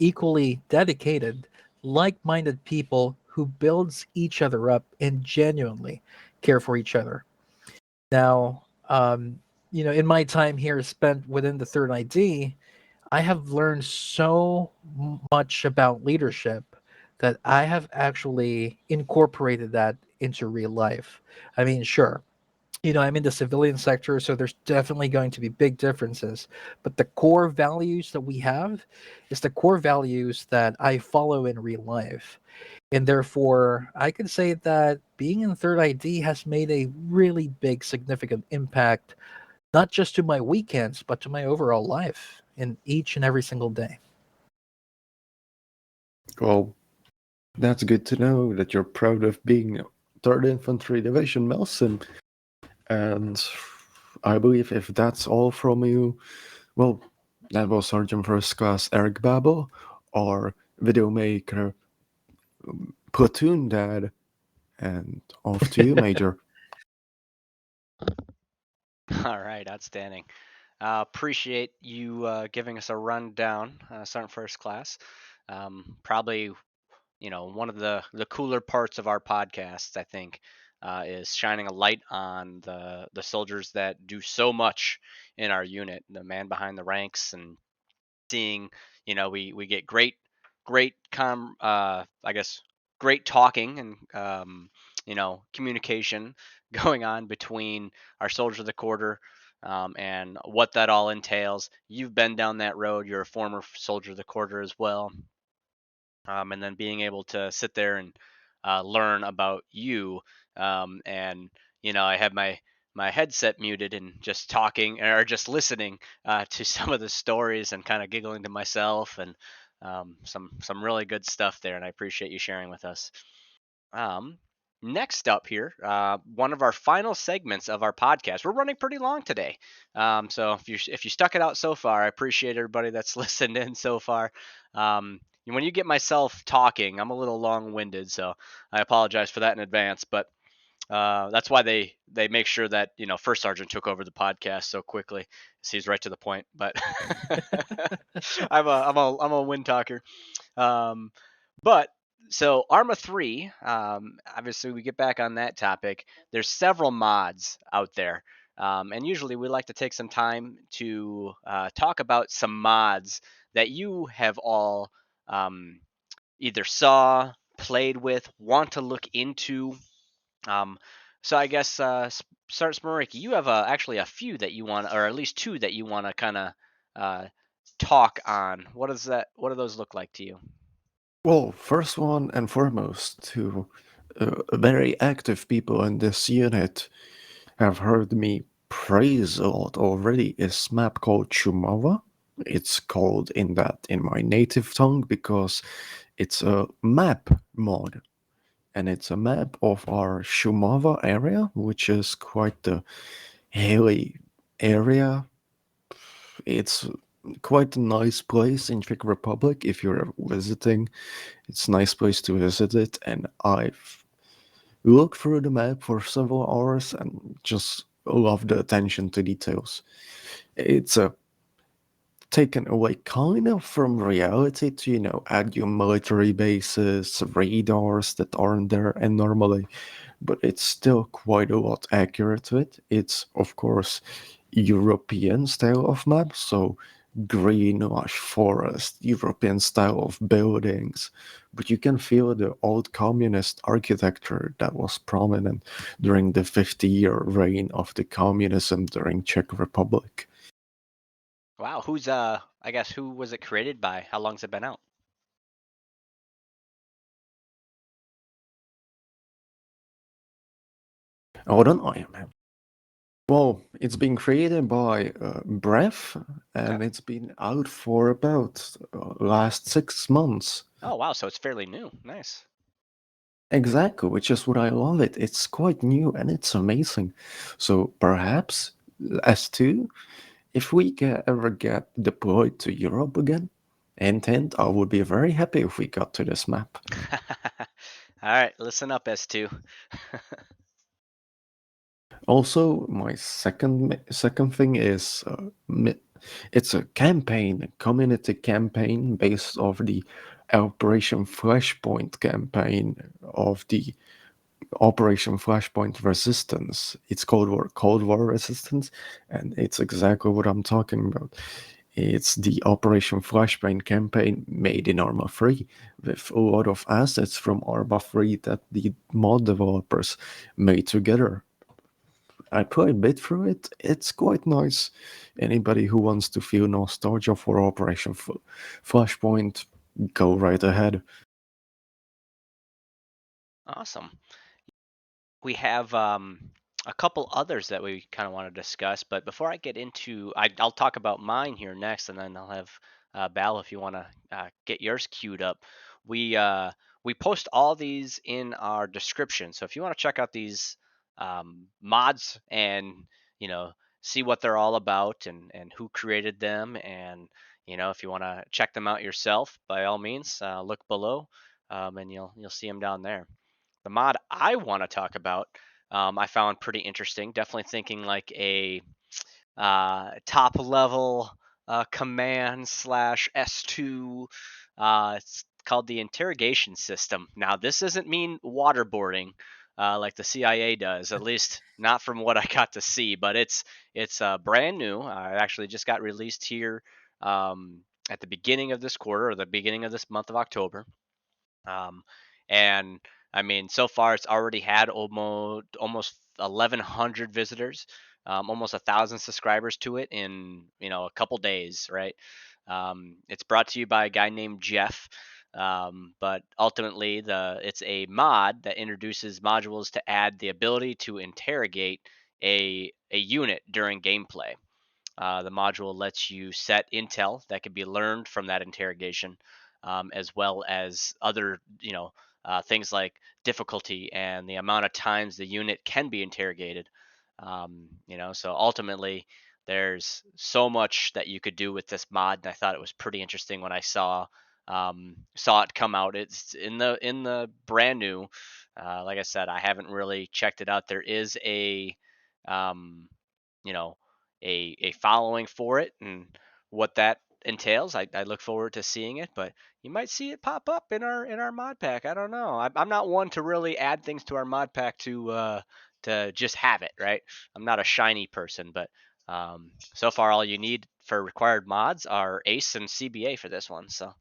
equally dedicated, like-minded people who builds each other up and genuinely care for each other. Now, in my time here spent within the Third ID, I have learned so much about leadership that I have actually incorporated that into real life. I mean, sure, I'm in the civilian sector, so there's definitely going to be big differences. But the core values that we have is the core values that I follow in real life. And therefore, I can say that being in Third ID has made a really big, significant impact, not just to my weekends, but to my overall life in each and every single day. Well, that's good to know that you're proud of being 3rd Infantry Division Melson. And I believe if that's all from you, well, that was Sergeant First Class Erik Babol, our video maker, platoon dad, and off to you, Major. All right, outstanding. Appreciate you giving us a rundown, Sergeant First Class. Probably, one of the cooler parts of our podcast, I think, is shining a light on the soldiers that do so much in our unit, the man behind the ranks, and seeing, we get great I guess great talking and communication going on between our soldiers of the quarter, and what that all entails. You've been down that road. You're a former soldier of the quarter as well, and then being able to sit there and learn about you. And I have my headset muted and just talking or just listening to some of the stories and kind of giggling to myself, and some really good stuff there. And I appreciate you sharing with us. Um, Next up here, one of our final segments of our podcast. We're running pretty long today, so if you stuck it out so far, I appreciate everybody that's listened in so far. When you get myself talking, I'm a little long-winded, so I apologize for that in advance. But that's why they make sure that First Sergeant took over the podcast so quickly. So he's right to the point. But I'm a wind talker. Um, but so Arma 3, obviously we get back on that topic. There's several mods out there. And usually we like to take some time to talk about some mods that you have all either saw, played with, want to look into. Um, so I guess Sergeant Smiřický, you have actually a few that you want, or at least two that you want to kind of uh, talk on. What does that? What do those look like to you? Well, first one and foremost, to very active people in this unit have heard me praise a lot already, is map called Shumava. It's called in my native tongue because it's a map mod, and it's a map of our Shumava area, which is quite the hilly area. It's quite a nice place in Czech Republic if you're visiting. It's a nice place to visit it, and I've looked through the map for several hours and just love the attention to details. It's a taken away kind of from reality to, add your military bases, radars that aren't there and normally, but it's still quite a lot accurate to it. It's, of course, European style of map, so green lush forest, European style of buildings, but you can feel the old communist architecture that was prominent during the 50-year reign of the communism during Czech Republic. Wow, who's I guess who was it created by? How long's it been out? Hold on, I am. Well, it's been created by Breath, and Okay. it's been out for about last 6 months. Oh wow, so it's fairly new. Nice. Exactly, which is what I love it. It's quite new and it's amazing. So perhaps S2, if we ever get deployed to Europe again, intent, I would be very happy if we got to this map. All right, listen up, S2. Also, my second thing is it's a campaign, community campaign based off the Operation Flashpoint campaign of the Operation Flashpoint Resistance. It's Cold War Resistance, and it's exactly what I'm talking about. It's the Operation Flashpoint campaign made in Arma 3 with a lot of assets from Arma 3 that the mod developers made together. I played a bit through it. It's quite nice. Anybody who wants to feel nostalgia for Operation Flashpoint, go right ahead. Awesome. We have a couple others that we kind of want to discuss, but before I get into, I'll talk about mine here next, and then I'll have Bal if you want to get yours queued up. We uh, we post all these in our description, so if you want to check out these mods and you know see what they're all about and who created them, and if you want to check them out yourself, by all means, look below, and you'll see them down there. The mod I want to talk about, I found pretty interesting. Definitely thinking like a top level command slash S2. It's called the interrogation system. Now, this doesn't mean waterboarding like the CIA does, at least not from what I got to see. But it's brand new. It actually just got released here at the beginning of this quarter or the beginning of this month of October. Um, and I mean, so far it's already had almost 1,100 visitors, almost 1,000 subscribers to it in a couple days, right? It's brought to you by a guy named Jeff. But ultimately, it's a mod that introduces modules to add the ability to interrogate a unit during gameplay. The module lets you set intel that can be learned from that interrogation, as well as other, things like difficulty and the amount of times the unit can be interrogated. So ultimately, there's so much that you could do with this mod, and I thought it was pretty interesting when I saw it come out. It's in the brand new. Like I said, I haven't really checked it out. There is um, you know a following for it and what that entails. I look forward to seeing it, but you might see it pop up in our mod pack. I don't know. I'm not one to really add things to our mod pack to just have it, right? I'm not a shiny person, but so far all you need for required mods are Ace and CBA for this one. So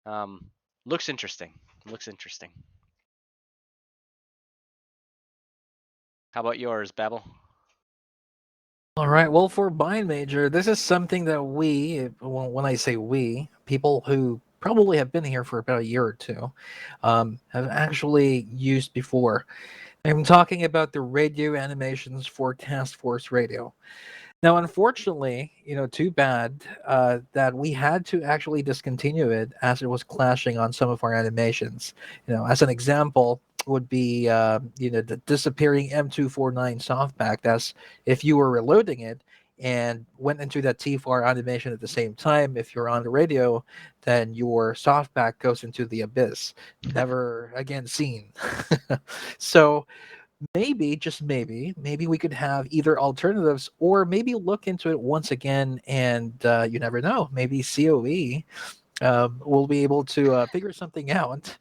um, looks interesting. Looks interesting. How about yours, Babel? All right. Well, for Bind Major, this is something that when I say we, people who probably have been here for about a year or two, have actually used before. I'm talking about the radio animations for Task Force Radio. Now, unfortunately, too bad that we had to actually discontinue it as it was clashing on some of our animations. As an example, would be the disappearing M249 softpack. That's if you were reloading it and went into that T4 animation at the same time. If you're on the radio, then your softpack goes into the abyss, never again seen. So maybe, just maybe we could have either alternatives, or maybe look into it once again, and you never know, maybe COE will be able to figure something out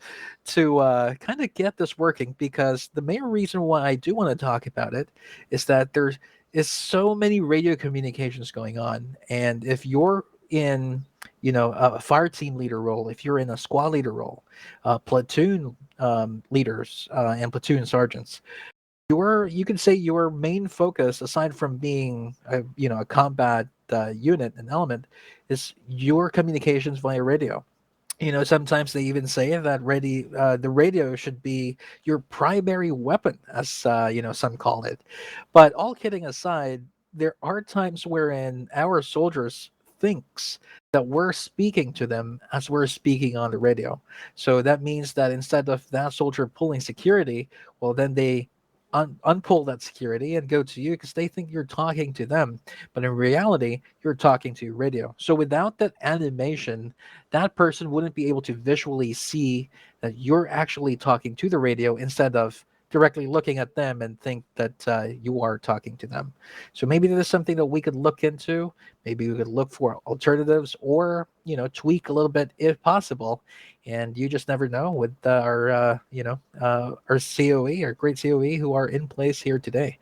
to kind of get this working. Because the main reason why I do want to talk about it is that there is so many radio communications going on, and if you're in, a fire team leader role, if you're in a squad leader role, platoon leaders and platoon sergeants, you could say your main focus, aside from being a combat unit and element, is your communications via radio. Sometimes they even say that the radio should be your primary weapon, as some call it. But all kidding aside, there are times wherein our soldiers thinks that we're speaking to them as we're speaking on the radio. So that means that instead of that soldier pulling security, well, then they unpull that security and go to you because they think you're talking to them, but in reality you're talking to radio. So without that animation, that person wouldn't be able to visually see that you're actually talking to the radio, instead of directly looking at them and think that you are talking to them. So maybe this is something that we could look into. Maybe we could look for alternatives, or tweak a little bit if possible. And you just never know with our COE, our great COE, who are in place here today.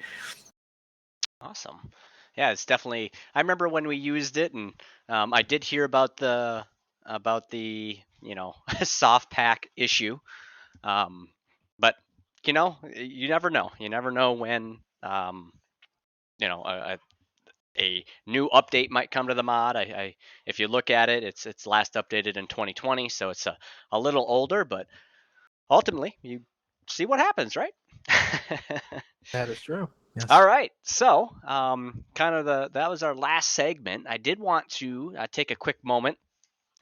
Awesome. Yeah, it's definitely. I remember when we used it, and I did hear about the soft pack issue. But you never know. You never know when you know a, a new update might come to the mod. If you look at it, it's last updated in 2020, so it's a little older, but ultimately you see what happens, right? That is true. Yes. All right. So, kind of that was our last segment. I did want to take a quick moment,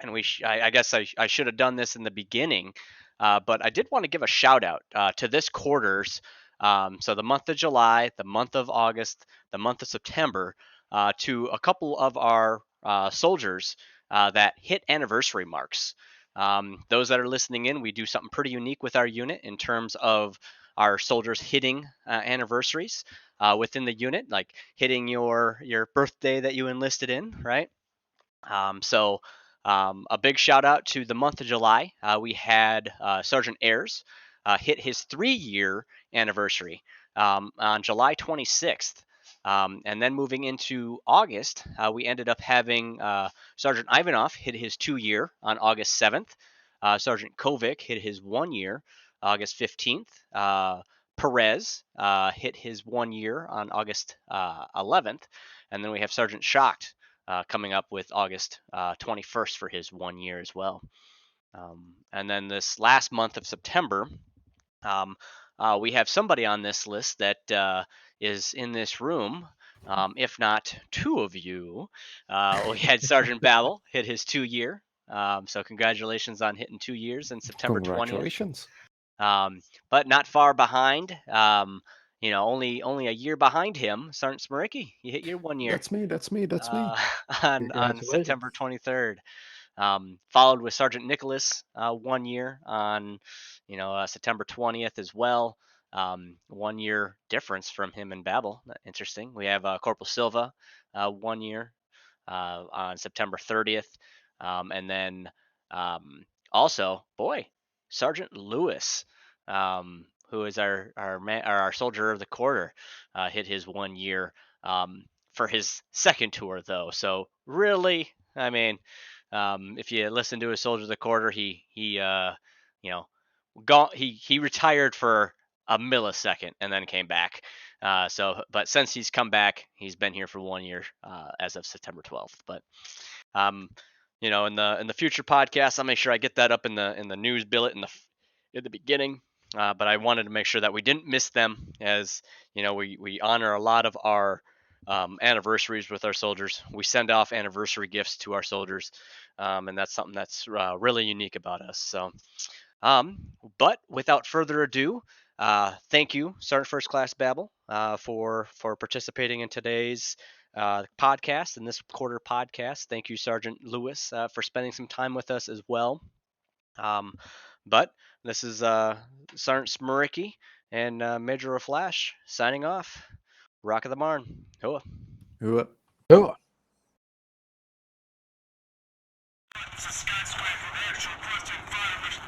and I guess I should have done this in the beginning, but I did want to give a shout out to this quarter's. So the month of July, the month of August, the month of September, to a couple of our soldiers that hit anniversary marks. Those that are listening in, we do something pretty unique with our unit in terms of our soldiers hitting anniversaries within the unit, like hitting your birthday that you enlisted in, right? So a big shout out to the month of July. We had Sergeant Ayers hit his 3-year anniversary on July 26th. And then moving into August, we ended up having Sergeant Ivanov hit his 2-year on August 7th. Sergeant Kovic hit his 1-year August 15th. Perez hit his 1-year on August 11th. And then we have Sergeant Schacht coming up with August 21st for his 1-year as well. And then this last month of September, we have somebody on this list that is in this room. If not two of you, we had Sergeant Babol hit his 2-year. So congratulations on hitting 2 years in September 20th. Congratulations. But not far behind. Only a year behind him, Sergeant Smiřický. You hit your 1-year. That's me. That's me. That's me. On September 23rd. Followed with Sergeant Nicholas 1-year on September 20th as well. 1-year difference from him and Babel. Interesting. We have Corporal Silva 1-year on September 30th. And then also, Sergeant Lewis, who is our soldier of the quarter, hit his 1-year for his second tour though. So really, I mean, if you listen to his soldier of the quarter, he retired for a millisecond and then came back. But since he's come back, he's been here for 1 year as of September 12th. But in the future podcast, I'll make sure I get that up in the news billet in the beginning. But I wanted to make sure that we didn't miss them, as we honor a lot of our anniversaries with our soldiers. We send off anniversary gifts to our soldiers, and that's something that's really unique about us. So, but without further ado, thank you, Sergeant First Class Babel, for participating in today's podcast, and this quarter podcast. Thank you, Sergeant Lewis, for spending some time with us as well. But this is Sergeant Smiřický, And Major LaFlash signing off. Rock of the Barn. Hoa. Hoa. Oh. It's a skyscraper, actual question, fire mission.